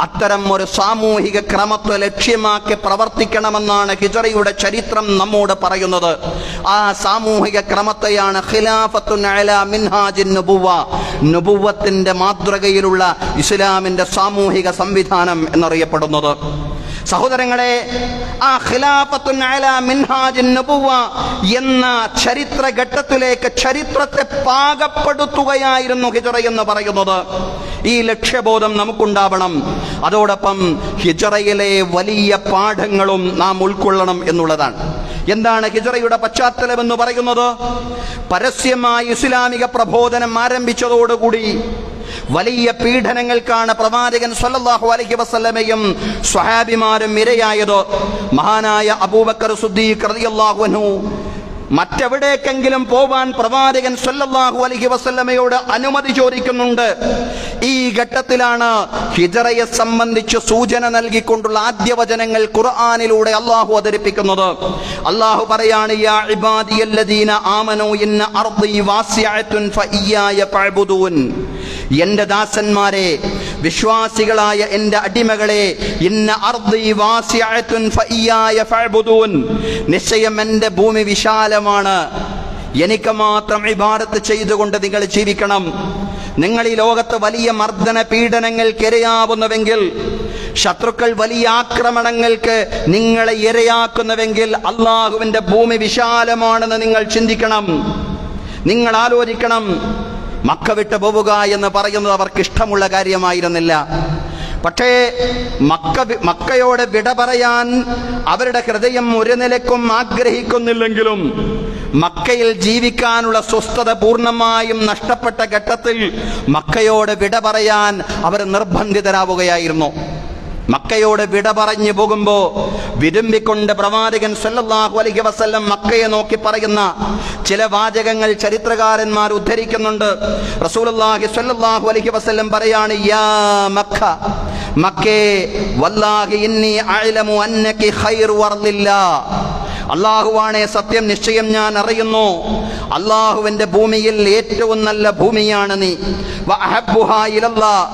അത്തരം ഒരു സാമൂഹിക ക്രമത്തെ ലക്ഷ്യമാക്കി പ്രവർത്തിക്കണമെന്നാണ് ഹിജറയുടെ ചരിത്രം നമ്മോട് പറയുന്നത്. ആ സാമൂഹിക ക്രമത്തെയാണ് ഖിലാഫത്തുൻ അലാ മിൻഹാജിൻ നുബുവ്വ, നുബുവ്വത്തിന്റെ മാതൃകയിലുള്ള ഇസ്ലാമിന്റെ സാമൂഹിക സംവിധാനം എന്നറിയപ്പെടുന്നത്. സഹോദരങ്ങളെ, ആ ഖിലാഫത്തുൻ അലാ മിൻഹാജിൻ നുബുവ്വ എന്ന ചരിത്രഘട്ടത്തിലേക്ക് ചരിത്രത്തെ പാകപ്പെടുത്തുകയായിരുന്നു ഹിജറ എന്ന് പറയുന്നത്. ഈ ലക്ഷ്യബോധം നമുക്കുണ്ടാവണം. അതോടൊപ്പം ഹിജറയിലെ വലിയ പാഠങ്ങളും നാം ഉൾക്കൊള്ളണം എന്നുള്ളതാണ്. എന്താണ് ഹിജറയുടെ പശ്ചാത്തലം എന്ന് പറയുന്നത്? പരസ്യമായി ഇസ്ലാമിക പ്രബോധനം ആരംഭിച്ചതോടുകൂടി വലിയ പീഡനങ്ങൾക്കാണ് പ്രവാചകൻ സല്ലല്ലാഹു അലൈഹി വസല്ലമയും സ്വഹാബിമാരും ഇരയായത്. മഹാനായ അബൂബക്കർ സിദ്ദീഖ് റളിയല്ലാഹു അൻഹു മറ്റെവിടേക്കെങ്കിലും പോവാൻ പ്രവാചകൻ സല്ലല്ലാഹു അലൈഹി വസല്ലമയോട് അനുമതി ചോദിക്കുന്നുണ്ട്. ഈ ഘട്ടത്തിലാണ് ഹിജറയെ സംബന്ധിച്ച് സൂചന നൽകിക്കൊണ്ടുള്ള ആദ്യ വചനങ്ങൾ ഖുർആനിലൂടെ അല്ലാഹു അവതരിപ്പിക്കുന്നത്. അല്ലാഹു പറയാണ്, യാ ഇബാദിയല്ലദീന ആമനൂ ഇന്ന അർദി വാസിഅത്തുൻ ഫഇയ്യായ ഫഅബ്ദൂൻ. എന്റെ ദാസന്മാരെ, വിശ്വാസികളായ എന്റെ അടിമകളെ, ഇന്ന അർദി വാസിഅത്തുൻ ഫഇയ്യായ ഫഅബ്ദൂൻ, നിശ്ചയം എന്റെ ഭൂമി വിശാലമാണ്, എനിക്ക് മാത്രം ഇബാദത്ത് ചെയ്തുകൊണ്ട് നിങ്ങൾ ജീവിക്കണം. നിങ്ങൾ ഈ ലോകത്ത് വലിയ മർദ്ദന പീഡനങ്ങൾക്ക് ഇരയാവുന്നുവെങ്കിൽ, ശത്രുക്കൾ വലിയ ആക്രമണങ്ങൾക്ക് നിങ്ങളെ ഇരയാക്കുന്നുവെങ്കിൽ അള്ളാഹുവിന്റെ ഭൂമി വിശാലമാണെന്ന് നിങ്ങൾ ചിന്തിക്കണം, നിങ്ങൾ ആലോചിക്കണം. മക്ക വിട്ടു പോവുക എന്ന് പറയുന്നത് അവർക്ക് ഇഷ്ടമുള്ള കാര്യമായിരുന്നില്ല. പക്ഷേ മക്കയോട് വിട പറയാൻ അവരുടെ ഹൃദയം ഒരു നിലക്കും ആഗ്രഹിക്കുന്നില്ലെങ്കിലും മക്കയിൽ ജീവിക്കാനുള്ള സ്വസ്ഥത പൂർണ്ണമായും നഷ്ടപ്പെട്ട ഘട്ടത്തിൽ മക്കയോട് വിട പറയാൻ അവർ നിർബന്ധിതരാവുകയായിരുന്നു. മക്കയോട് വിട പറഞ്ഞു പോകുമ്പോ വിരുമ്പിക്കൊണ്ട് പ്രവാചകൻ സല്ലല്ലാഹു അലൈഹി വസല്ലം മക്കയെ നോക്കി പറയുന്ന ചില വാചകങ്ങൾ ചരിത്രകാരന്മാർ ഉദ്ധരിക്കുന്നുണ്ട്. റസൂലുള്ളാഹി സ്വല്ലല്ലാഹു അലൈഹി വസല്ലം പറയാണ്, യാ മക്ക, മക്കേ, വല്ലാഹി ഇന്നി അഅലമു അന്നകി ഖൈറു അർളില്ലാഹ്. അള്ളാഹുവാണേ സത്യം, നിശ്ചയം ഞാൻ അറിയുന്നു, അള്ളാഹുവിന്റെ ഭൂമിയിൽ ഏറ്റവും നല്ല ഭൂമിയാണ് നീ. വഅഹബ്ബുഹാ ഇലല്ലാഹ്,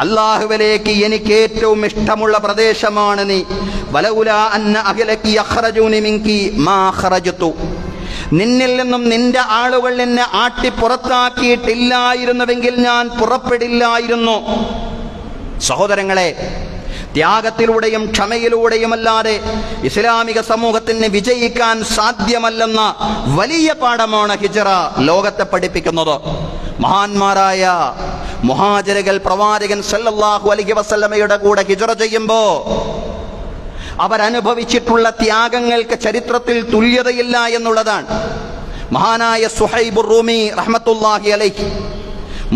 അള്ളാഹുവിലേക്ക് എനിക്ക് ഏറ്റവും ഇഷ്ടമുള്ള പ്രദേശമാണ് നീ. വലൗലാ അന്ന അഹ്ലകി യഖ്റജൂനി മിൻകി മാ ഖറജതു, നിന്നിൽ നിന്നും നിന്റെ ആളുകൾ എന്നെ ആട്ടി പുറത്താക്കിയിട്ടില്ലായിരുന്നുവെങ്കിൽ ഞാൻ പുറപ്പെടില്ലായിരുന്നു. സഹോദരങ്ങളെ, ത്യാഗത്തിലൂടെയും ക്ഷമയിലൂടെയുമല്ലാതെ ഇസ്ലാമിക സമൂഹത്തിന് വിജയിക്കാൻ സാധ്യമല്ലെന്ന വലിയ പാഠമാണ് ഹിജറ ലോകത്തെ പഠിപ്പിക്കുന്നത്. മഹാന്മാരായ മുഹാജിറുകൾ പ്രവാചകൻ സല്ലല്ലാഹു അലൈഹി വസല്ലമയുടെ കൂടെ ഹിജറ ചെയ്യുമ്പോൾ അവരനുഭവിച്ചിട്ടുള്ള ത്യാഗങ്ങൾക്ക് ചരിത്രത്തിൽ തുല്യതയില്ല എന്നുള്ളതാണ്. മഹാനായ സുഹൈബുർ റൂമി റഹ്മത്തുള്ളാഹി അലൈഹി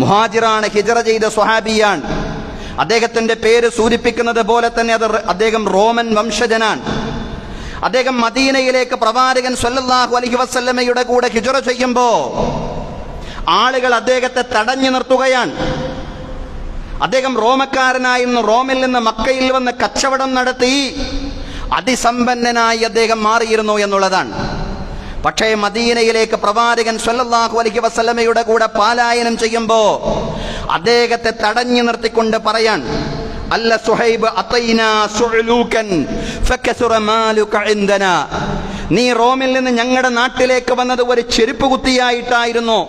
മുഹാജിറാണ്, ഹിജറ ചെയ്ത സ്വഹാബിയാണ്. അദ്ദേഹത്തിന്റെ പേര് സൂചിപ്പിക്കുന്നത് പോലെ തന്നെ അദ്ദേഹം റോമൻ വംശജനാണ്. അദ്ദേഹം മദീനയിലേക്ക് പ്രവാചകൻ സല്ലല്ലാഹു അലൈഹി വസല്ലമയുടെ കൂടെ ഹിജറ ചെയ്യുമ്പോൾ ആളുകൾ അദ്ദേഹത്തെ തടഞ്ഞു നിർത്തുകയാണ്. അദ്ദേഹം റോമക്കാരനായിരുന്നു. റോമിൽ നിന്ന് മക്കയിൽ വന്ന് കച്ചവടം നടത്തി അതിസമ്പന്നനായി അദ്ദേഹം മാറിയിരുന്നു എന്നുള്ളതാണ്. പക്ഷേ മദീനയിലേക്ക് പ്രവാചകൻ സ്വല്ലല്ലാഹു അലൈഹി വസല്ലമയുടെ കൂടെ പലായനം ചെയ്യുമ്പോൾ അദ്ദേഹത്തെ തടഞ്ഞു നിർത്തിക്കൊണ്ട് പറയാൻ, അല്ല സുഹൈബ്, അതൈനാ സുഅലൂകൻ ഫകസറ മാലുക ഇൻദനാ, നീ റോമിൽ നിന്ന് ഞങ്ങളുടെ നാട്ടിലേക്ക് വന്നത് ഒരു ചെരുപ്പ് കുത്തിയായിട്ടായിരുന്നു.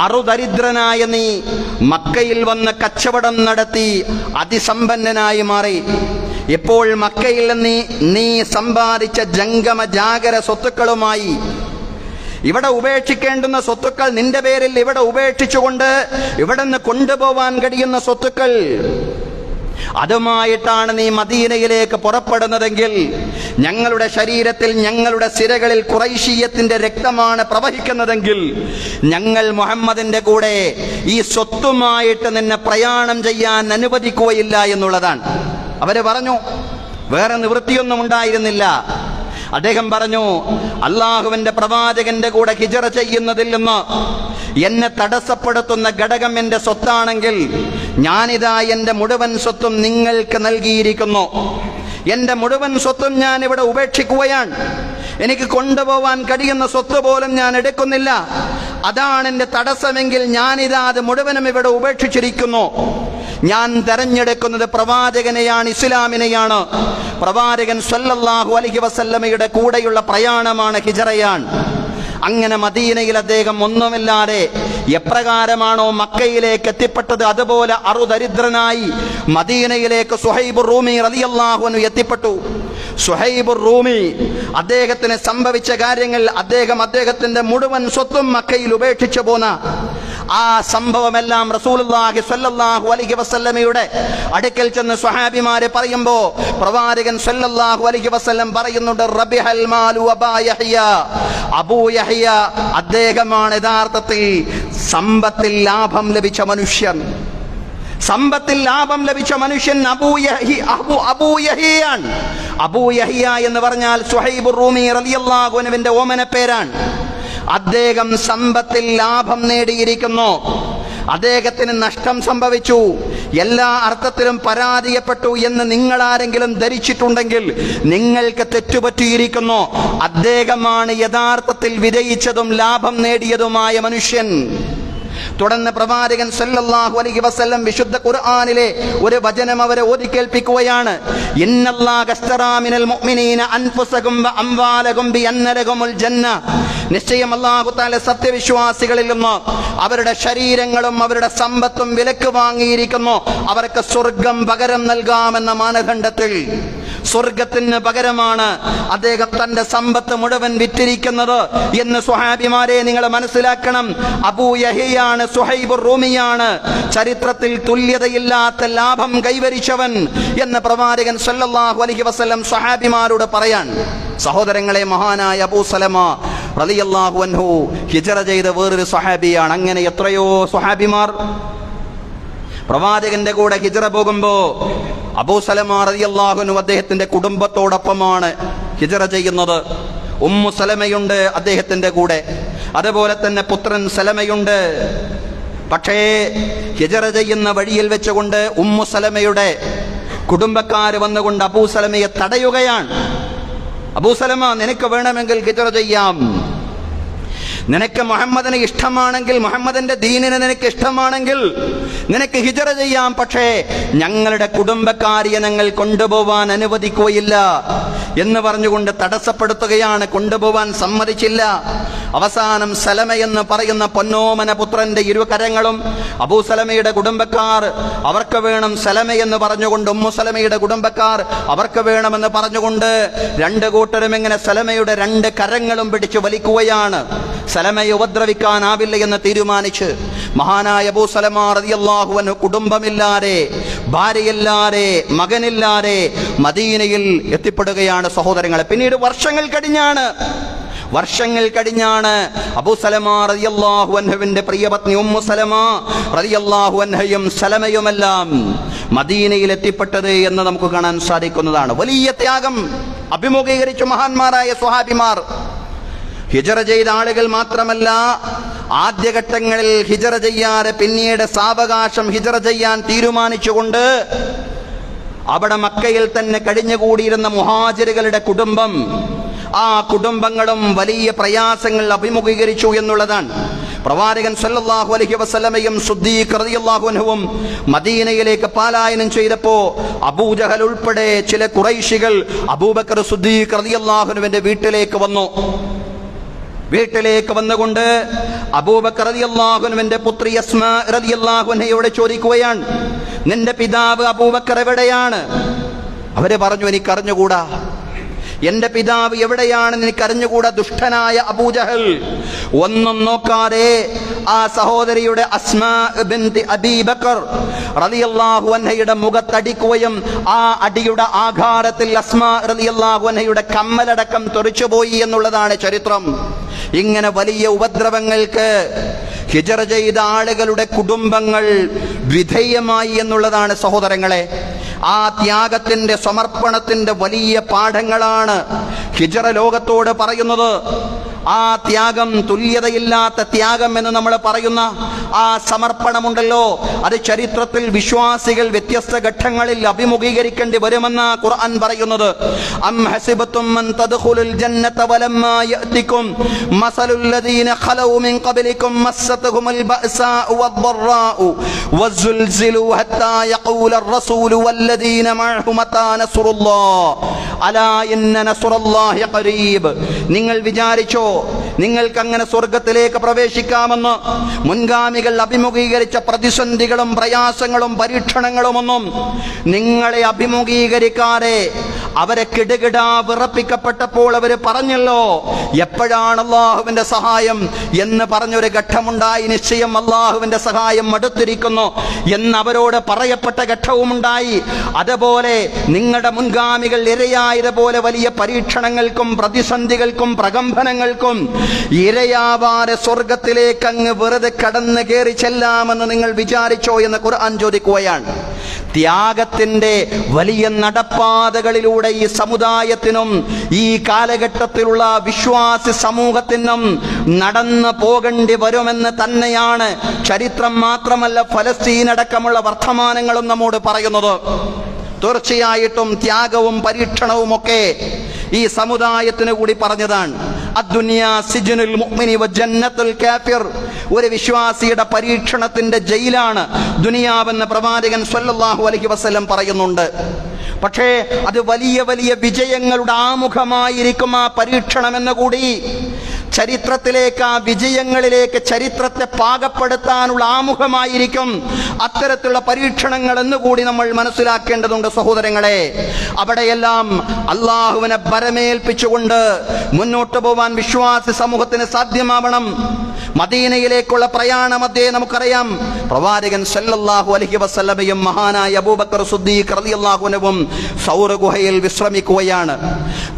അറുദരിദ്രനായ നീ മക്കയിൽ വന്ന് കച്ചവടം നടത്തി അതിസമ്പന്നനായി മാറി. ഇപ്പോൾ മക്കയിൽ നീ സമ്പാദിച്ച ജംഗമ ജാഗര സ്വത്തുക്കളുമായി ഇവിടെ ഉപേക്ഷിക്കേണ്ടുന്ന സ്വത്തുക്കൾ നിന്റെ പേരിൽ ഇവിടെ ഉപേക്ഷിച്ചുകൊണ്ട് ഇവിടെ നിന്ന് കൊണ്ടുപോവാൻ കഴിയുന്ന സ്വത്തുക്കൾ, അതുമായിട്ടാണ് നീ മദീനയിലേക്ക് പുറപ്പെടുന്നതെങ്കിൽ ഞങ്ങളുടെ ശരീരത്തിൽ, ഞങ്ങളുടെ സിരകളിൽ ഖുറൈശിയത്തിന്റെ രക്തമാണ് പ്രവഹിക്കുന്നതെങ്കിൽ ഞങ്ങൾ മുഹമ്മദിന്റെ കൂടെ ഈ സ്വത്തുമായിട്ട് നിന്നെ പ്രയാണം ചെയ്യാൻ അനുവദിക്കുകയില്ല എന്നുള്ളതാണ്. അവര് പറഞ്ഞു, വേറെ നിവൃത്തിയൊന്നും ഉണ്ടായിരുന്നില്ല. അദ്ദേഹം പറഞ്ഞു, അള്ളാഹുവിന്റെ പ്രവാചകന്റെ കൂടെ ഹിജറ ചെയ്യുന്നതിൽ നിന്ന് എന്നെ തടസ്സപ്പെടുത്തുന്ന ഘടകം എന്റെ സ്വത്താണെങ്കിൽ ഞാനിതാ എന്റെ മുഴുവൻ സ്വത്തും നിങ്ങൾക്ക് നൽകിയിരിക്കുന്നു. എന്റെ മുഴുവൻ സ്വത്തും ഞാൻ ഇവിടെ ഉപേക്ഷിക്കുകയാണ്. എനിക്ക് കൊണ്ടുപോവാൻ കഴിയുന്ന സ്വത്ത് പോലും ഞാൻ എടുക്കുന്നില്ല. അതാണ് എന്റെ തടസ്സമെങ്കിൽ ഞാനിതാ അത് മുഴുവനും ഇവിടെ ഉപേക്ഷിച്ചിരിക്കുന്നു. ഞാൻ തെരഞ്ഞെടുക്കുന്നത് പ്രവാചകനെയാണ്, ഇസ്ലാമിനെയാണ്. പ്രവാചകൻ സ്വല്ലല്ലാഹു അലൈഹി വസല്ലമയുടെ കൂടെയുള്ള പ്രയാണമാണ്, ഹിജറയാണ്. അങ്ങനെ മദീനയിൽ അദ്ദേഹം ഒന്നുമില്ലാതെ എപ്രകാരമാണോ മക്കയിലേക്ക് എത്തിപ്പെട്ടത് അതുപോലെ അറുദരിദ്രനായി മദീനയിലേക്ക് സുഹൈബ് റൂമി റളിയല്ലാഹു അൻഹു എത്തിപ്പെട്ടു. സുഹൈബ് റൂമി അദ്ദേഹത്തിന് സംഭവിച്ച കാര്യങ്ങൾ, അദ്ദേഹത്തിന്റെ മുഴുവൻ സ്വത്തും മക്കയിൽ ഉപേക്ഷിച്ചു പോന്ന ആ സംഭവമെല്ലാം റസൂലുള്ളാഹി സ്വല്ലല്ലാഹു അലൈഹി വസല്ലമയുടെ അടുക്കൽ ചെന്ന് സ്വഹാബിമാരെ പറയുമ്പോൾ പ്രവാചകൻ സ്വല്ലല്ലാഹു അലൈഹി വസല്ലം പറയുന്നുണ്ട്, റബിഹൽ മാലു അബാ യഹ്യ, അബൂ യഹ്യ അദ്ദേഹമാണ് യഥാർത്ഥത്തിൽ സമ്പത്തിൽ ലാഭം ലഭിച്ച മനുഷ്യൻ. സമ്പത്തിൽ ലാഭം ലഭിച്ച മനുഷ്യൻ അബൂ യഹ്യയാണ്. അബൂ യഹ്യ എന്ന് പറഞ്ഞാൽ സുഹൈബ് റൂമി റളിയല്ലാഹു അൻഹുവിന്റെ ഓമന പേരാണ്. അദ്ദേഹം സമ്പത്തിൽ ലാഭം നേടിയിരിക്കുന്നു. അദ്ദേഹത്തിന് നഷ്ടം സംഭവിച്ചു, എല്ലാ അർത്ഥത്തിലും പരാജയപ്പെട്ടു എന്ന് നിങ്ങൾ ആരെങ്കിലും ധരിച്ചിട്ടുണ്ടെങ്കിൽ നിങ്ങൾക്ക് തെറ്റുപറ്റിയിരിക്കുന്നു. അദ്ദേഹമാണ് യഥാർത്ഥത്തിൽ വിജയിച്ചതും ലാഭം നേടിയതുമായ മനുഷ്യൻ. തുടർന്ന് പ്രവാചകൻ സല്ലല്ലാഹു അലൈഹി വസല്ലം വിശുദ്ധ ഖുർആനിലെ ഒരു വചനം അവരെ ഓതി കേൾപ്പിക്കുകയാണ്. ഇന്നല്ലാഹ അസ്തറാ മിനൽ മുഅ്മിനീന അൻഫുസഹും വ അംവാലഹും ബിഅന്ന ലഹുമുൽ ജന്ന, നിശ്ചയം അല്ലാഹു തആല സത്യവിശ്വാസികളിൽ നിന്ന് അവരുടെ ശരീരങ്ങളും അവരുടെ സമ്പത്തും വിലക്ക് വാങ്ങിയിരിക്കുന്നു. അവർക്ക് സ്വർഗം പകരം നൽകാമെന്ന മാനദണ്ഡത്തിൽ. സ്വർഗത്തിന് പകരമാണ് അദ്ദേഹം തന്റെ സമ്പത്ത് മുഴുവൻ വിറ്റിരിക്കുന്നത് എന്ന് സ്വഹാബിമാരെ നിങ്ങൾ മനസ്സിലാക്കണം. അബൂ യഹ്യയാണ്, സുഹൈബ് റൂമിയാണ് ചരിത്രത്തിൽ തുല്യതയില്ലാത്ത ലാഭം കൈവരിച്ചവൻ എന്ന് പ്രവാചകൻ സല്ലല്ലാഹു അലൈഹി വസല്ലം സ്വഹാബിമാരോട് പറയാൻ. സഹോദരങ്ങളെ, മഹാനായ അബൂ സലമ റളിയല്ലാഹു അൻഹു ഹിജറ ചെയ്ത വേറൊരു സ്വഹാബിയാണ്. അങ്ങനെ എത്രയോ സ്വഹാബിമാർ പ്രവാചകന്റെ കൂടെ ഹിജറ പോകുമ്പോ അബൂ സലമ റളിയല്ലാഹു അൻഹു അദ്ദേഹത്തിന്റെ കുടുംബത്തോടൊപ്പമാണ് ഹിജറ ചെയ്യുന്നത്. ഉമ്മു സലമയുണ്ട് അദ്ദേഹത്തിന്റെ കൂടെ, അതുപോലെ തന്നെ പുത്രൻ സലമയുണ്ട്. പക്ഷേ ഹിജറ ചെയ്യുന്ന വഴിയിൽ വെച്ചുകൊണ്ട് ഉമ്മു സലമയുടെ കുടുംബക്കാര് വന്നുകൊണ്ട് അബൂ സലമയെ തടയുകയാണ്. അബൂ സലമ, നിനക്ക് വേണമെങ്കിൽ ഹിജറ ചെയ്യാം, നിനക്ക് മുഹമ്മദിനെ ഇഷ്ടമാണെങ്കിൽ, മുഹമ്മദിന്റെ ദീനിനെ നിനക്ക് ഇഷ്ടമാണെങ്കിൽ നിനക്ക് ഹിജറ ചെയ്യാം. പക്ഷേ ഞങ്ങളുടെ കുടുംബക്കാരിയെ ഞങ്ങൾ കൊണ്ടുപോവാൻ അനുവദിക്കുകയില്ല എന്ന് പറഞ്ഞുകൊണ്ട് തടസ്സപ്പെടുത്തുകയാണ്. കൊണ്ടുപോവാൻ സമ്മതിച്ചില്ല. അവസാനം സലമയെന്ന് പറയുന്ന പൊന്നോമന പുത്രന്റെ ഇരുകരങ്ങളും അബൂ സലമയുടെ കുടുംബക്കാർ അവർക്ക് വേണം സലമയെന്ന് പറഞ്ഞുകൊണ്ട്, ഉമ്മു സലമയുടെ കുടുംബക്കാർ അവർക്ക് വേണമെന്ന് പറഞ്ഞുകൊണ്ട് രണ്ടു കൂട്ടരും ഇങ്ങനെ സലമയുടെ രണ്ട് കരങ്ങളും പിടിച്ചു വലിക്കുകയാണ്. സലമയെ ഉപദ്രവിക്കാനാവില്ല എന്ന് തീരുമാനിച്ച് മഹാനായ അബൂ സലമ റളിയല്ലാഹു അൻഹു കുടുംബമില്ലാതെ, ഭാര്യയില്ലാതെ, മകനില്ലാതെ മദീനയിൽ എത്തിപ്പെടുകയാണ് സഹോദരങ്ങളെ. പിന്നീട് വർഷങ്ങൾ കഴിഞ്ഞാണ് അബൂ സലമ റളിയല്ലാഹു അൻഹുവിന്റെ പ്രിയപത്നി ഉമ്മു സലമ റളിയല്ലാഹു അൻഹയും സലമയുമെല്ലാം മദീനയിൽ എത്തിപ്പെട്ടത് എന്ന് നമുക്ക് കാണാൻ സാധിക്കുന്നതാണ്. വലിയ ത്യാഗം അഭിമുഖീകരിച്ച മഹാന്മാരായ സ്വഹാബിമാർ. ഹിജറ ചെയ്ത ആളുകൾ മാത്രമല്ല, ആദ്യഘട്ടങ്ങളിൽ ഹിജറ ചെയ്യാതെ പിന്നീട് സാവകാശം ഹിജറ ചെയ്യാൻ തീരുമാനിച്ചുകൊണ്ട് അവിടെ മക്കയിൽ തന്നെ കഴിഞ്ഞുകൂടിയിരുന്ന മുഹാജിറുകളുടെ കുടുംബം ആ കുടുംബങ്ങളും വലിയ പ്രയാസങ്ങൾ അഭിമുഖീകരിച്ചു എന്നുള്ളതാണ്. പ്രവാചകൻ സല്ലല്ലാഹു അലൈഹി വസല്ലമയും സിദ്ദീഖ് റളിയല്ലാഹു അൻഹുവും മദീനയിലേക്ക് പലായനം ചെയ്തപ്പോൾ അബൂജഹൽ ഉൾപ്പെടെ ചില ഖുറൈശികൾ അബൂബക്കർ സിദ്ദീഖ് റളിയല്ലാഹു അൻഹുവിന്റെ വീട്ടിലേക്ക് വന്നു. വീട്ടിലേക്ക് വന്നുകൊണ്ട് അബൂബക്കർ റളിയല്ലാഹു അൻഹുവിന്റെ പുത്രി അസ്മാ റളിയല്ലാഹു അൻഹയോട് ചോദിക്കുകയാണ്, നിന്റെ പിതാവ് അബൂബക്കർ എവിടെയാണ്? അവര് പറഞ്ഞു, എനിക്കറിഞ്ഞുകൂടാ. എന്റെ പിതാവ് എവിടെയാണെന്ന് എനിക്കറിഞ്ഞുകൂടാ, ദുഷ്ടനായ അബൂജഹൽ. ഒന്നും നോക്കാതെ ആ സഹോദരിയുടെ അസ്മാ ബിൻത് അബീ ബക്കർ റളിയല്ലാഹു അൻഹയുടെ മുഖത്തടിക്കുകയും ആ അടിയുടെ ആഘാതത്തിൽ അസ്മാ റളിയല്ലാഹു അൻഹയുടെ കമ്മലടക്കം തെറിച്ചുപോയി എന്നുള്ളതാണ് ചരിത്രം. ഇങ്ങനെ വലിയ ഉപദ്രവങ്ങൾക്ക് ഹിജറ ചെയ്ത ആളുകളുടെ കുടുംബങ്ങൾ വിധേയമായി എന്നുള്ളതാണ് സഹോദരങ്ങളെ. ആ ത്യാഗത്തിന്റെ സമർപ്പണത്തിന്റെ വലിയ പാഠങ്ങളാണ് ഹിജറ ലോകത്തോട് പറയുന്നത്. ആ ത്യാഗം, തുല്യതയില്ലാത്ത ത്യാഗം എന്ന് നമ്മൾ പറയുന്ന ആ സമർപ്പണമുണ്ടല്ലോ, അത് ചരിത്രത്തിൽ വിശ്വാസികൾ വ്യത്യസ്ത ഘട്ടങ്ങളിൽ അഭിമുഖീകരിക്കേണ്ടി വരുമെന്ന ഖുർആൻ പറയുന്നത്. അം ഹസിബതും മൻ തദ്ഖുലുൽ ജന്നത വലമ്മാ യഅതികും മസലുൽ ലദീന ഖലൗ മിൻ ഖബ്ലികും മസ്സതുഹുൽ ബഅസാഉ വദ്ദറാഉ വസുൽസിലു ഹത്താ യഖൂലർ റസൂലു വല്ലദീന മഅഹു മതാ നസ്റുല്ലാഹ് അലാ ഇന്ന നസ്റുല്ലാഹി ഖരീബ്. നിങ്ങൾ വിചാരിച്ചോ നിങ്ങൾക്ക് അങ്ങനെ സ്വർഗത്തിലേക്ക് പ്രവേശിക്കാമെന്ന്? മുൻഗാമികൾ അഭിമുഖീകരിച്ച പ്രതിസന്ധികളും പ്രയാസങ്ങളും പരീക്ഷണങ്ങളുമൊന്നും നിങ്ങളെ അഭിമുഖീകരിക്കാതെ അവരെ കിടുകിടാ വിറപ്പിക്കപ്പെട്ടപ്പോൾ അവര് പറഞ്ഞല്ലോ, എപ്പോഴാണ് അള്ളാഹുവിന്റെ സഹായം എന്ന് പറഞ്ഞൊരു ഘട്ടമുണ്ടായി. നിശ്ചയം അള്ളാഹുവിന്റെ സഹായം അടുത്തിരിക്കുന്നു എന്ന് അവരോട് പറയപ്പെട്ട ഘട്ടവുമുണ്ടായി. അതുപോലെ നിങ്ങളുടെ മുൻഗാമികൾ ഇരയായതുപോലെ വലിയ പരീക്ഷണങ്ങൾക്കും പ്രതിസന്ധികൾക്കും പ്രകമ്പനങ്ങൾക്കും ഇരയാവാതെ സ്വർഗത്തിലേക്ക് അങ്ങ് വെറുതെ കടന്നു കയറി ചെല്ലാമെന്ന് നിങ്ങൾ വിചാരിച്ചോ എന്ന് ഖുർആൻ ചോദിക്കുകയാണ്. ത്യാഗത്തിന്റെ വലിയ നടപ്പാതകളിലൂടെ ഈ സമുദായത്തിനും ഈ കാലഘട്ടത്തിലുള്ള വിശ്വാസി സമൂഹത്തിനും നടന്നു പോകേണ്ടി വരുമെന്ന് തന്നെയാണ് ചരിത്രം മാത്രമല്ല ഫലസ്തീൻ അടക്കമുള്ള വർത്തമാനങ്ങളും നമ്മോട് പറയുന്നത്. തീർച്ചയായിട്ടും ത്യാഗവും പരീക്ഷണവും ഒക്കെ ഈ സമുദായത്തിന് കൂടി പറഞ്ഞതാണ്. അദ്ദുനിയാ സിജ്നുൽ മുഅ്മിനി വജന്നത്തുൽ കാഫിർ. ഒരു വിശ്വാസിയുടെ പരീക്ഷണത്തിന്റെ ജയിലാണ് ദുനിയാവെന്ന് പ്രവാചകൻ സ്വല്ലല്ലാഹു അലൈഹി വസല്ലം പറയുന്നുണ്ട്. പക്ഷേ അത് വലിയ വലിയ വിജയങ്ങളുടെ ആമുഖമായിരിക്കും ആ പരീക്ഷണമെന്ന് കൂടി ചരിത്രത്തിലേക്ക്, ആ വിജയങ്ങളിലേക്ക് ചരിത്രത്തെ പാകപ്പെടുത്താനുള്ള ആമുഖമായിരിക്കും അത്തരത്തിലുള്ള പരീക്ഷണങ്ങൾ എന്നുകൂടി നമ്മൾ മനസ്സിലാക്കേണ്ടതുണ്ട് സഹോദരങ്ങളെ. അവിടെയെല്ലാം അള്ളാഹുവിനെ ഭരമേൽപ്പിച്ചുകൊണ്ട് മുന്നോട്ട് പോവാൻ വിശ്വാസി സമൂഹത്തിന് സാധ്യമാവണം. മദീനയിലേക്കുള്ള പ്രയാണമധ്യേ നമുക്കറിയാം, പ്രവാചകൻ സല്ലല്ലാഹു അലൈഹി വസല്ലമയും മഹാനായ അബൂബക്കർ സിദ്ദീഖ് റളിയല്ലാഹു അൻഹുവും സൗർ ഗുഹയിൽ വിശ്രമിക്കുകയാണ്.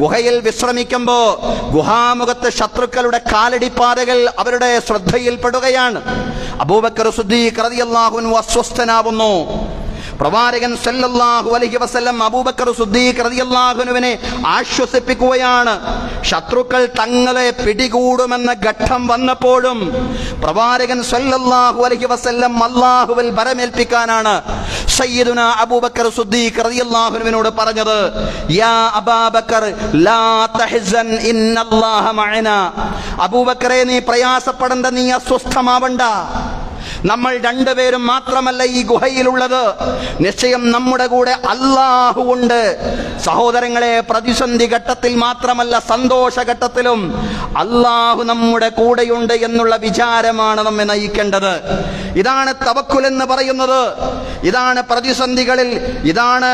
ഗുഹയിൽ വിശ്രമിക്കുമ്പോൾ ഗുഹാമുഖത്ത് ശത്രുക്കളുടെ കാലടിപ്പാതകൾ അവരുടെ ശ്രദ്ധയിൽപ്പെടുകയാണ്. അബൂബക്കർ സിദ്ദീഖ് റളിയല്ലാഹു അൻഹു അസ്വസ്ഥനാവുന്നു. പ്രവാചകൻ സല്ലല്ലാഹു അലൈഹി വസല്ലം അബൂബക്കർ സിദ്ദീഖ് റളിയല്ലാഹു അൻഹുവിനെ ആശ്വസിപ്പിക്കുകയാണ്. ശത്രുക്കൾ തങ്ങളെ പിടികൂടുമെന്ന ഘട്ടം വന്നപ്പോഴും പ്രവാചകൻ സല്ലല്ലാഹു അലൈഹി വസല്ലം അല്ലാഹുവിൽ ഭരമേൽപ്പിക്കാനാണ് സയ്യിദുനാ അബൂബക്കർ സിദ്ദീഖ് റളിയല്ലാഹു അൻഹുവിനോട് പറഞ്ഞത്. യാ അബൂബക്കർ ലാ തഹ്സൻ ഇന്നല്ലാഹ മഅനാ. അബൂബക്കറെ, നീ പ്രയാസപ്പെടണ്ട, നീ അസ്വസ്ഥമാവണ്ട. നമ്മൾ രണ്ടുപേരും മാത്രമല്ല ഈ ഗുഹയിലുള്ളത്, നിശ്ചയം നമ്മുടെ കൂടെ അല്ലാഹു ഉണ്ട്. സഹോദരങ്ങളെ, പ്രതിസന്ധി ഘട്ടത്തിൽ മാത്രമല്ല സന്തോഷഘട്ടത്തിലും അല്ലാഹു നമ്മുടെ കൂടെയുണ്ട് എന്നുള്ള വിചാരമാണ് നമ്മെ നയിക്കേണ്ടത്. ഇതാണ് തവക്കുൽ എന്ന് പറയുന്നത്. ഇതാണ് പ്രതിസന്ധികളിൽ, ഇതാണ്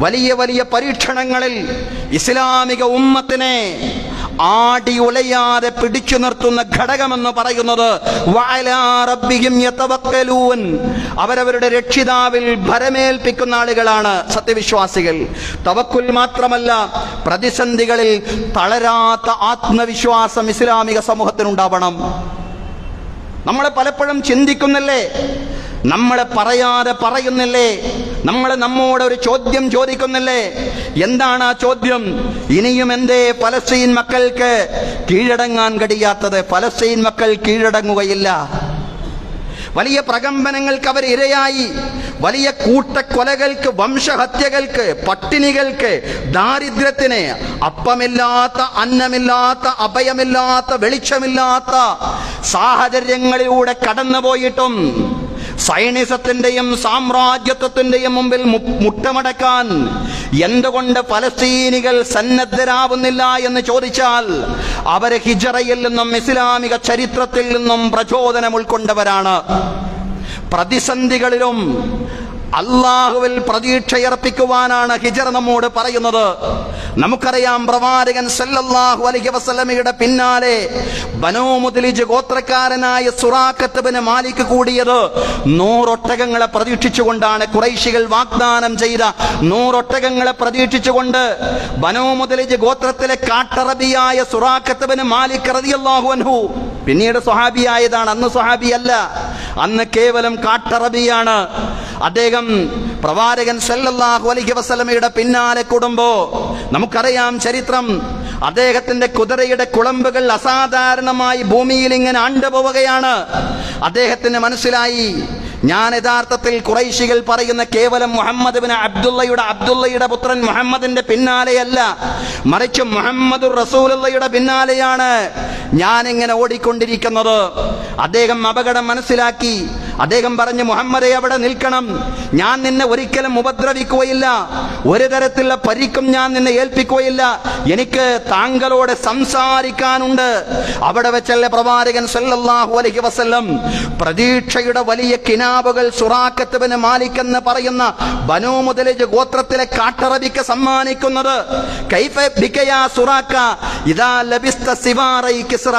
വലിയ വലിയ പരീക്ഷണങ്ങളിൽ ഇസ്ലാമിക ഉമ്മത്തിനെ ആടി ഉലയാതെ പിടിച്ചു നിർത്തുന്ന ഘടകമെന്ന് പറയുന്നത് വഅലാ റബ്ബിഹിം യതവക്കലൂൻ. അവരവരുടെ രക്ഷിതാവിൽ ഭരമേൽപ്പിക്കുന്ന ആളുകളാണ് സത്യവിശ്വാസികൾ. തവക്കുൽ മാത്രമല്ല, പ്രതിസന്ധികളിൽ തളരാത്ത ആത്മവിശ്വാസം ഇസ്ലാമിക സമൂഹത്തിനുണ്ടാവണം. നമ്മളെ പലപ്പോഴും ചിന്തിക്കുന്നില്ലേ, നമ്മളെ പറയാതെ പറയുന്നില്ലേ, നമ്മൾ നമ്മോട് ഒരു ചോദ്യം ചോദിക്കുന്നില്ലേ? എന്താണ് ആ ചോദ്യം? ഇനിയും എന്തേ ഫലസ്തീൻ മക്കൾക്ക് കീഴടങ്ങാൻ കഴിയാത്തത്? ഫലസ്തീൻ മക്കൾ കീഴടങ്ങുകയില്ല. വലിയ പ്രകമ്പനങ്ങൾക്ക് അവർ ഇരയായി. വലിയ കൂട്ടക്കൊലകൾക്ക്, വംശഹത്യകൾക്ക്, പട്ടിണികൾക്ക്, ദാരിദ്ര്യത്തിന്, അപ്പമില്ലാത്ത, അന്നമില്ലാത്ത, അഭയമില്ലാത്ത, വെളിച്ചമില്ലാത്ത സാഹചര്യങ്ങളിലൂടെ കടന്നുപോയിട്ടും സൈനിസത്തിന്റെയും സാമ്രാജ്യത്വത്തിന്റെയും മുമ്പിൽ മുട്ടമടക്കാൻ എന്തുകൊണ്ട് ഫലസ്തീനികൾ സന്നദ്ധരാവുന്നില്ല എന്ന് ചോദിച്ചാൽ അവര് ഹിജറയിൽ നിന്നും ഇസ്ലാമിക ചരിത്രത്തിൽ നിന്നും പ്രചോദനം ഉൾക്കൊണ്ടവരാണ്. പ്രതിസന്ധികളിലും അള്ളാഹുവിൽ പ്രതീക്ഷയർപ്പിക്കുവാനാണ് ഹിജറ നമ്മോട് പറയുന്നത്. നമുക്കറിയാം, പ്രവാചകൻ സല്ലല്ലാഹു അലൈഹി വസല്ലമയുടെ പിന്നാലെ ബനൂ മുദ്ലിജ് ഗോത്രക്കാരനായ സുറാഖത്ത് ബിൻ മാലിക് കൂടിയത് 100 ഒട്ടകങ്ങളെ പ്രതീക്ഷിച്ചുകൊണ്ടാണ്. ഖുറൈശികൾ വാഗ്ദാനം ചെയ്ത 100 ഒട്ടകങ്ങളെ പ്രതീക്ഷിച്ചുകൊണ്ട് ബനൂ മുദ്ലിജ് ഗോത്രത്തിലെ കാട്ടറബിയായ സുറാഖത്ത് ബിൻ മാലിക് റളിയല്ലാഹു അൻഹു, പിന്നീട് സ്വഹാബിയായതാണ്, അന്ന് സ്വഹാബിയല്ല, അന്ന് കേവലം കാട്ടറബിയാണ്. അദ്ദേഹം പ്രവാചകൻ സല്ലല്ലാഹു അലൈഹി വസല്ലമയുടെ പിന്നാലെ കൂടുമ്പോ നമുക്കറിയാം ചരിത്രം. അദ്ദേഹത്തിന്റെ കുതിരയുടെ കുളമ്പുകൾ അസാധാരണമായി ഭൂമിയിൽ ഇങ്ങനെ ആണ്ടുപോവുകയാണ്. അദ്ദേഹത്തിന് മനസ്സിലായി, ഞാൻ യഥാർത്ഥത്തിൽ ഖുറൈശികൾ പറയുന്ന കേവലം മുഹമ്മദ് ബിൻ അബ്ദുള്ളയുടെ പുത്രൻ മുഹമ്മദിന്റെ പിന്നാലെയല്ല, മറിച്ച് മുഹമ്മദുർ റസൂലുള്ളാഹിയുടെ പിന്നാലെയാണ് ഞാൻ ഇങ്ങനെ ഓടിക്കൊണ്ടിരിക്കുന്നത്. അദ്ദേഹം അപകടം മനസ്സിലാക്കി. അദ്ദേഹം പറഞ്ഞു, മുഹമ്മദെ, അവിടെ നിൽക്കണം, ഞാൻ നിന്നെ ഒരിക്കലും ഉപദ്രവിക്കുകയില്ല, ഒരു തരത്തിലുള്ള പരിക്കും ഞാൻ നിന്നെ ഏൽപ്പിക്കുകയില്ല, എനിക്ക് താങ്കളോട് സംസാരിക്കാനുണ്ട്. അവിടെ വെച്ചല്ലേ പ്രവാചകൻ സല്ലല്ലാഹു അലൈഹി വസല്ലം പ്രതീക്ഷയുടെ വലിയ കിനാബുകൾ സുറാഖത്ത് ബിൻ മാലിക് എന്ന് പറയുന്ന ബനൂ മുദ്ലിജ് ഗോത്രത്തിലെ കാട്ടറബിക്ക് സമ്മാനിക്കുന്നത്. കൈഫ ബിക യാ സുറാഖ ഇദാ ലബിസ്ത സിവാറൈ കിസ്റ,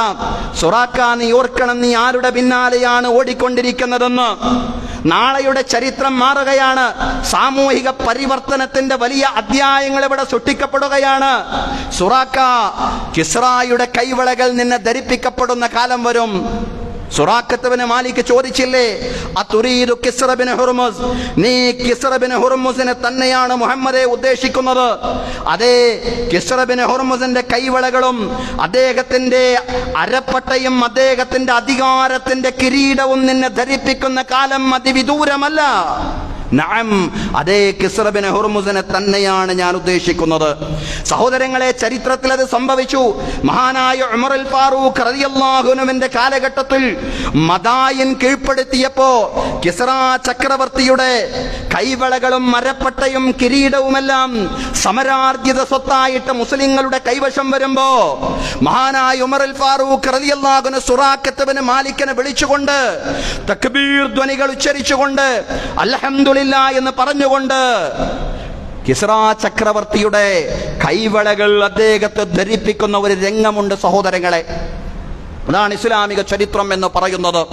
സുറാഖ, നീ ഓർക്കണം, നീ ആരുടെ പിന്നാലെയാണ് ഓടിക്കൊണ്ടിരിക്കുന്നതെന്ന്. നാളെയുടെ ചരിത്രം മാറുകയാണ്. സാമൂഹിക പരിവർത്തനത്തിന്റെ വലിയ അധ്യായങ്ങൾ ഇവിടെ സൃഷ്ടിക്കപ്പെടുകയാണ്. സുറാഖ, കിസ്റായുടെ കൈവളകൾ നിന്നെ ധരിപ്പിക്കപ്പെടുന്ന കാലം വരും. സുറാഖത്ത് ബിൻ മാലിക് ചോദിച്ചില്ലേ, അതുരീദു കിസ്റ ബിൻ ഹുർമുസ്, നീ കിസ്റ ബിൻ ഹുർമുസിനെ തന്നെയാണ് മുഹമ്മദെ ഉദ്ദേശിക്കുന്നത്? അതേ, കിസ്റ ബിൻ ഹുർമുസിന്റെ കൈവളകളും അദ്ദേഹത്തിന്റെ അരപ്പട്ടയും അദ്ദേഹത്തിന്റെ അധികാരത്തിന്റെ കിരീടവും നിന്നെ ധരിപ്പിക്കുന്ന കാലം അതിവിദൂരമല്ല. നഅം, അതേ, കിസ്റ ബിൻ ഹുർമുസിനെ തന്നെയാണ് ഞാൻ ഉദ്ദേശിക്കുന്നത്. സഹോദരങ്ങളെ, ചരിത്രത്തിൽ അത് സംഭവിച്ചു. മഹാനായ ഉമറുൽ ഫാറൂഖ് റളിയല്ലാഹു അൻഹുവിന്റെ കാലഘട്ടത്തിൽ മദായിൻ കീഴ്പ്പെടുത്തിയപ്പോ കിസ്റ ചക്രവർത്തിയുടെ കൈവളകളും മരപ്പട്ടയും കിരീടവുമെല്ലാം സമരാർജിത സ്വത്തായിട്ട് മുസ്ലിങ്ങളുടെ കൈവശം വരുമ്പോ മഹാനായ ഉമറുൽ ഫാറൂഖ് റളിയല്ലാഹു അൻഹു സുറാഖത്ത് ബിൻ മാലിക്കിനെ വിളിച്ചുകൊണ്ട് തക്ബീർ ധ്വനികൾ ഉച്ചരിച്ചുകൊണ്ട് അൽഹംദുലില്ലാഹ് എന്ന് പറഞ്ഞുകൊണ്ട് കിസ്റ ചക്രവർത്തിയുടെ കൈവളകൾ അദ്ദേഹത്തെ ധരിപ്പിക്കുന്ന ഒരു രംഗമുണ്ട് സഹോദരങ്ങളെ. അതാണ് ഇസ്ലാമിക ചരിത്രം എന്ന് പറയുന്നത്.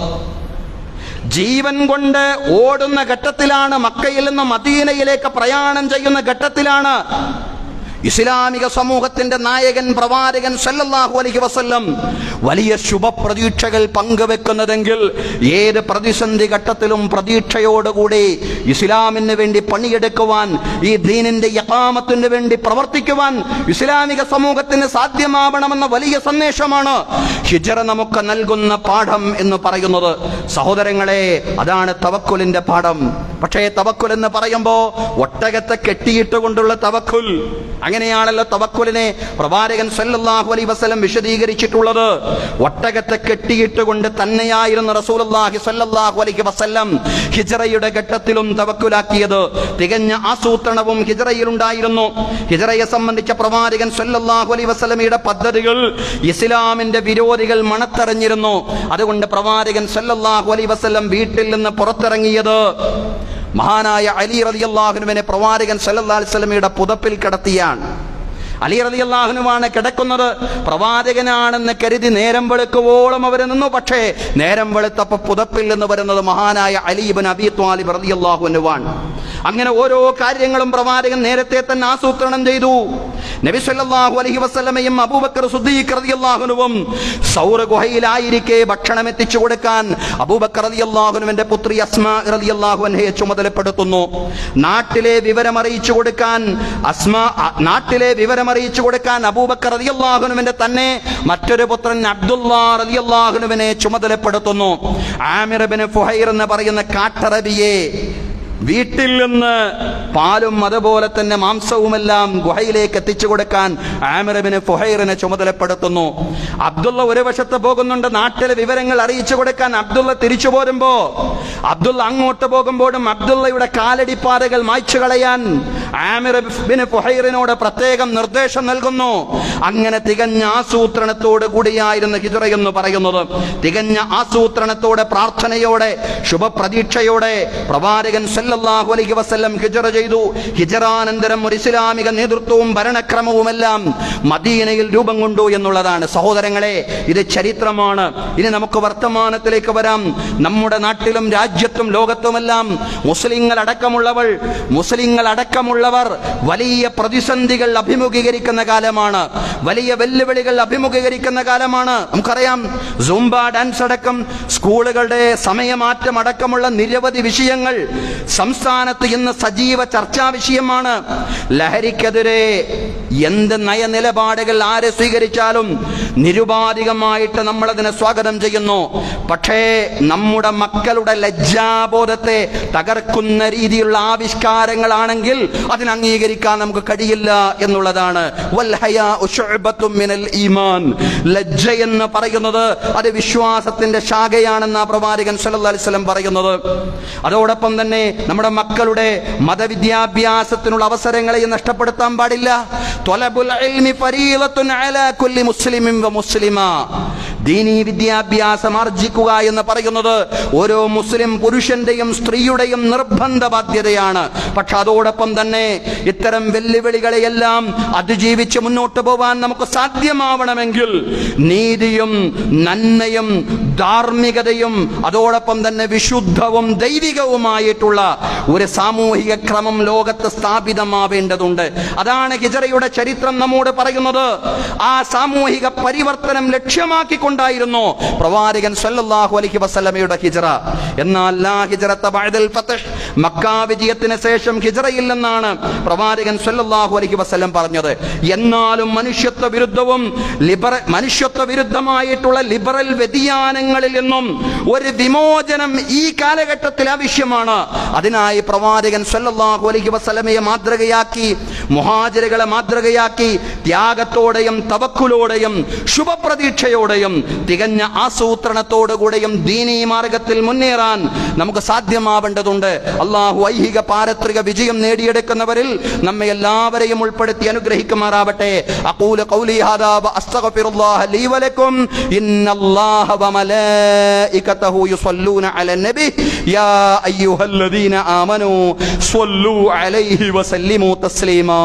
ജീവൻ കൊണ്ട് ഓടുന്ന ഘട്ടത്തിലാണ്, മക്കയിൽ നിന്ന് മദീനയിലേക്ക് പ്രയാണം ചെയ്യുന്ന ഘട്ടത്തിലാണ് ഇസ്ലാമിക സമൂഹത്തിന്റെ നായകൻ പ്രവാചകൻ സല്ലല്ലാഹു അലൈഹി വസല്ലം വലിയ ശുഭപ്രതീക്ഷകൾ പങ്കുവെക്കുന്നതെങ്കിൽ ഏത് പ്രതിസന്ധി ഘട്ടത്തിലും പ്രതീക്ഷയോടുകൂടി ഇസ്ലാമിന് വേണ്ടി പണിയെടുക്കുവാൻ, ഈ ദീനിന്റെ ഇഖാമത്തിന് വേണ്ടി പ്രവർത്തിക്കുവാൻ ഇസ്ലാമിക സമൂഹത്തിന് സാധ്യമാവണമെന്ന വലിയ സന്ദേശമാണ് ഹിജ്റ നമുക്ക് നൽകുന്ന പാഠം എന്ന് പറയുന്നത്. സഹോദരങ്ങളെ, അതാണ് തവക്കുലിന്റെ പാഠം. പക്ഷേ തവക്കുൽ എന്ന് പറയുമ്പോൾ ഒട്ടകത്തെ കെട്ടിയിട്ടുകൊണ്ടുള്ള തവക്കുൽ, അങ്ങനെയാണല്ലോ തവക്കുലിനെ പ്രവാചകൻ സല്ലല്ലാഹു അലൈഹി വസല്ലം വിശദീകരിച്ചിട്ടുള്ളത്. ഒട്ടകത്തെ കെട്ടിയിട്ടുകൊണ്ട് തന്നെയായിരുന്നു റസൂലുള്ളാഹി സല്ലല്ലാഹു അലൈഹി വസല്ലം ഹിജ്റയുടെ ഘട്ടത്തിലും തവക്കുലാക്കിയത്. തികഞ്ഞ ആസൂത്രണവും ഹിജ്റയിലുണ്ടായിരുന്നു. ഹിജ്റയെ സംബന്ധിച്ച പ്രവാചകൻ സല്ലല്ലാഹു അലൈഹി വസല്ലമയുടെ പദ്ധതികൾ ഇസ്ലാമിന്റെ വിരോധികൾ മണത്തറിഞ്ഞിരുന്നു. അതുകൊണ്ട് പ്രവാചകൻ സല്ലല്ലാഹു അലൈഹി വസല്ലം വീട്ടിൽ നിന്ന് പുറത്തിറങ്ങിയത് മഹാനായ അലി റളിയല്ലാഹു അൻഹുവിനെ പ്രവാചകൻ സല്ലല്ലാഹു അലൈഹി വസല്ലമയുടെ പുതപ്പിൽ കിടത്തിയാണ്. അലി റളിയല്ലാഹു അൻഹുവാണ് കിടക്കുന്നത്. പ്രവാചകനാണെന്ന് കരുതി നേരം വെളുക്കുവോളം അവർ നിന്നു. പക്ഷേ നേരം വെളുത്തപ്പോൾ പുതപ്പിൽ നിന്ന് വരുന്നത് മഹാനായ അലി ഇബ്നു അബീ ത്വാലിബ് റളിയല്ലാഹു അൻഹുവാണ്. അങ്ങനെ ഓരോ കാര്യങ്ങളും പ്രവാചകൻ നേരത്തെ തന്നെ ആസൂത്രണം ചെയ്തു. നബി സല്ലല്ലാഹു അലൈഹി വസല്ലമയും അബൂബക്കർ സിദ്ദീഖ് റളിയല്ലാഹു അൻഹുവും സൗർ ഗുഹയിലായിരിക്കെ ഭക്ഷണം എത്തിച്ചു കൊടുക്കാൻ അബൂബക്കർ റളിയല്ലാഹു അൻഹുവിന്റെ പുത്രി അസ്മാ റളിയല്ലാഹു അൻഹയെ ചുമതലപ്പെടുത്തുന്നു. നാട്ടിലെ വിവരം അറിയിച്ചു കൊടുക്കാൻ വിവരം അറിയിച്ചു കൊടുക്കാൻ അബൂബക്കർ റളിയല്ലാഹു അൻഹുവിന്റെ തന്നെ മറ്റൊരു പുത്രൻ അബ്ദുല്ലാഹ് റളിയല്ലാഹു അൻഹുവിനെ ചുമതലപ്പെടുത്തുന്നു. ആമിർ ഇബ്നു ഫുഹൈർ എന്ന് പറയുന്ന കാട്ടറബിയെ വീട്ടിൽ നിന്ന് പാലും അതുപോലെ തന്നെ മാംസവുമെല്ലാം ഗുഹയിലേക്ക് എത്തിച്ചു കൊടുക്കാൻ ആമിർ ഇബ്നു ഫുഹൈറിനെ ചുമതലപ്പെടുത്തുന്നു. അബ്ദുള്ള ഒരു വശത്ത് പോകുന്നുണ്ട്, നാട്ടിലെ വിവരങ്ങൾ അറിയിച്ചു കൊടുക്കാൻ. അബ്ദുള്ള തിരിച്ചു പോരുമ്പോ അബ്ദുള്ള അങ്ങോട്ട് പോകുമ്പോഴും അബ്ദുള്ളയുടെ കാലടിപ്പാതകൾ മായ്ച്ചു കളയാൻ ആമിർ ഇബ്നു ഫുഹൈറിനോട് പ്രത്യേകം നിർദ്ദേശം നൽകുന്നു. അങ്ങനെ തികഞ്ഞ ആസൂത്രണത്തോട് കൂടിയായിരുന്നു ഹിജ്റ എന്ന് പറയുന്നത്. തികഞ്ഞ ആസൂത്രണത്തോടെ, പ്രാർത്ഥനയോടെ, ശുഭപ്രതീക്ഷയോടെ പ്രവാചകൻ സല്ലല്ലാഹു അലൈഹി വസല്ലം ഹിജ്റ ചെയ്തു. ഹിജ്റാനന്തരം ഒരു ഇസ്ലാമിക നേതൃത്വവും ഭരണക്രമവുമെല്ലാം മദീനയിൽ രൂപം കൊണ്ടു എന്നുള്ളതാണ്. സഹോദരങ്ങളെ, ഇത് ചരിത്രമാണ്. ഇനി നമുക്ക് വർത്തമാനത്തിലേക്ക് വരാം. നമ്മുടെ നാട്ടിലും രാജ്യത്തും ലോകത്തുമെല്ലാം മുസ്ലിങ്ങൾ അടക്കമുള്ളവർ വലിയ പ്രതിസന്ധികൾ അഭിമുഖീകരിക്കുന്ന കാലമാണ്. വലിയ വെല്ലുവിളികൾ അഭിമുഖീകരിക്കുന്ന കാലമാണ്. നമുക്കറിയാം, സൂംബ ഡാൻസ് അടക്കം സ്കൂളുകളുടെ സമയമാറ്റം അടക്കമുള്ള നിരവധി വിഷയങ്ങൾ സംസ്ഥാനത്ത് ഇന്ന് സജീവ ചർച്ചാ വിഷയമാണ്. ലഹരിക്കെതിരെ എന്ത് നയനിലപാടുകൾ ആര് സ്വീകരിച്ചാലും നിരുപാധികമായിട്ട് നമ്മൾ അതിനെ സ്വാഗതം ചെയ്യുന്നു. പക്ഷേ നമ്മുടെ മക്കളുടെ ലജ്ജാബോധത്തെ തകർക്കുന്ന രീതിയിലുള്ള ആവിഷ്കാരങ്ങളാണെങ്കിൽ അതിനെ അംഗീകരിക്കാൻ നമുക്ക് കഴിയില്ല എന്നുള്ളതാണ്. വൽ ഹയാഉ ശുഅബത്തും മിനൽ ഈമാൻ. ലജ്ജ എന്ന് പറയുന്നത് അത് വിശ്വാസത്തിന്റെ ശാഖയാണെന്ന് പ്രവാചകൻ സല്ലല്ലാഹു അലൈഹി വസല്ലം പറയുന്നത്. അതോടൊപ്പം തന്നെ നമ്മുടെ മക്കളുടെ മതവിദ്യാഭ്യാസത്തിനുള്ള അവസരങ്ങളെ നഷ്ടപ്പെടുത്താൻ പാടില്ല. ത്വലബുൽ ഇൽമി ഫരീളത്തുൻ അലാ കുല്ലി മുസ്ലിമിൻ വ മുസ്ലിമ. ദീനീ വിദ്യാഭ്യാസം ആർജിക്കുക എന്ന് പറയുന്നത് ഓരോ മുസ്ലിം പുരുഷന്റെയും സ്ത്രീയുടെയും നിർബന്ധ ബാധ്യതയാണ്. പക്ഷെ അതോടൊപ്പം തന്നെ ഇത്തരം വെല്ലുവിളികളെയെല്ലാം അതിജീവിച്ച് മുന്നോട്ട് പോവാൻ നമുക്ക് സാധ്യമാവണമെങ്കിൽ നീതിയും നന്മയും ധാർമ്മികതയും അതോടൊപ്പം തന്നെ വിശുദ്ധവും ദൈവികവുമായിട്ടുള്ള ഒരു സാമൂഹിക ക്രമം ലോകത്ത് സ്ഥാപിതമാവേണ്ടതുണ്ട്. അതാണ് ഹിജ്റയുടെ ചരിത്രം നമ്മോട് പറയുന്നത്. ആ സാമൂഹിക പരിവർത്തനം ലക്ഷ്യമാക്കിക്കൊണ്ടായിരുന്നു പ്രവാചകൻ സല്ലല്ലാഹു അലൈഹി വസല്ലമയുടെ ഹിജ്റ. എന്നാൽ ലാ ഹിജ്റത ബഅദൽ ഫത്ഹ്, മക്ക വിജയത്തിന് ശേഷം ഹിജ്റയില്ലെന്നാണ് പ്രവാചകൻ സല്ലല്ലാഹു അലൈഹി വസല്ലം പറഞ്ഞത്. എന്നാലും മനുഷ്യത്വ വിരുദ്ധമായിട്ടുള്ള ലിബറൽ വ്യതിയാനങ്ങളിൽ നിന്നും ഒരു വിമോചനം ഈ കാലഘട്ടത്തിൽ ആവശ്യമാണ്. അതിനായി പ്രവാചകൻ സല്ലല്ലാഹു അലൈഹി വസല്ലമയെ മാതൃകയാക്കി, മുഹാജിറുകളെ മാതൃകയാക്കി, ത്യാഗത്തോടെയും തവക്കുലോടെയും ശുഭപ്രതീക്ഷയോടെയും തികഞ്ഞ ആസൂത്രണത്തോടുകൂടെയും ദീനീ മാർഗത്തിൽ മുന്നേറാൻ നമുക്ക് സാധ്യമാവേണ്ടതുണ്ട്. അള്ളാഹു ഐഹിക പാരത്രിക വിജയം നേടിയെടുക്കുന്നവരിൽ നമ്മെ എല്ലാവരെയും ഉൾപ്പെടുത്തി അനുഗ്രഹിക്കുമാറാവട്ടെ. അഖൂലു ഖൗലി ഹാദാ വ അസ്തഗ്ഫിറുല്ലാഹ ലീ വലക്കും. ഇന്നല്ലാഹ വ മലായികതഹു യുസല്ലൂന അലൻ നബി യാ അയ്യുഹല്ലദീന ആമനൂ സ്വല്ലൂ അലൈഹി വസല്ലിമൂ തസ്ലീമാ.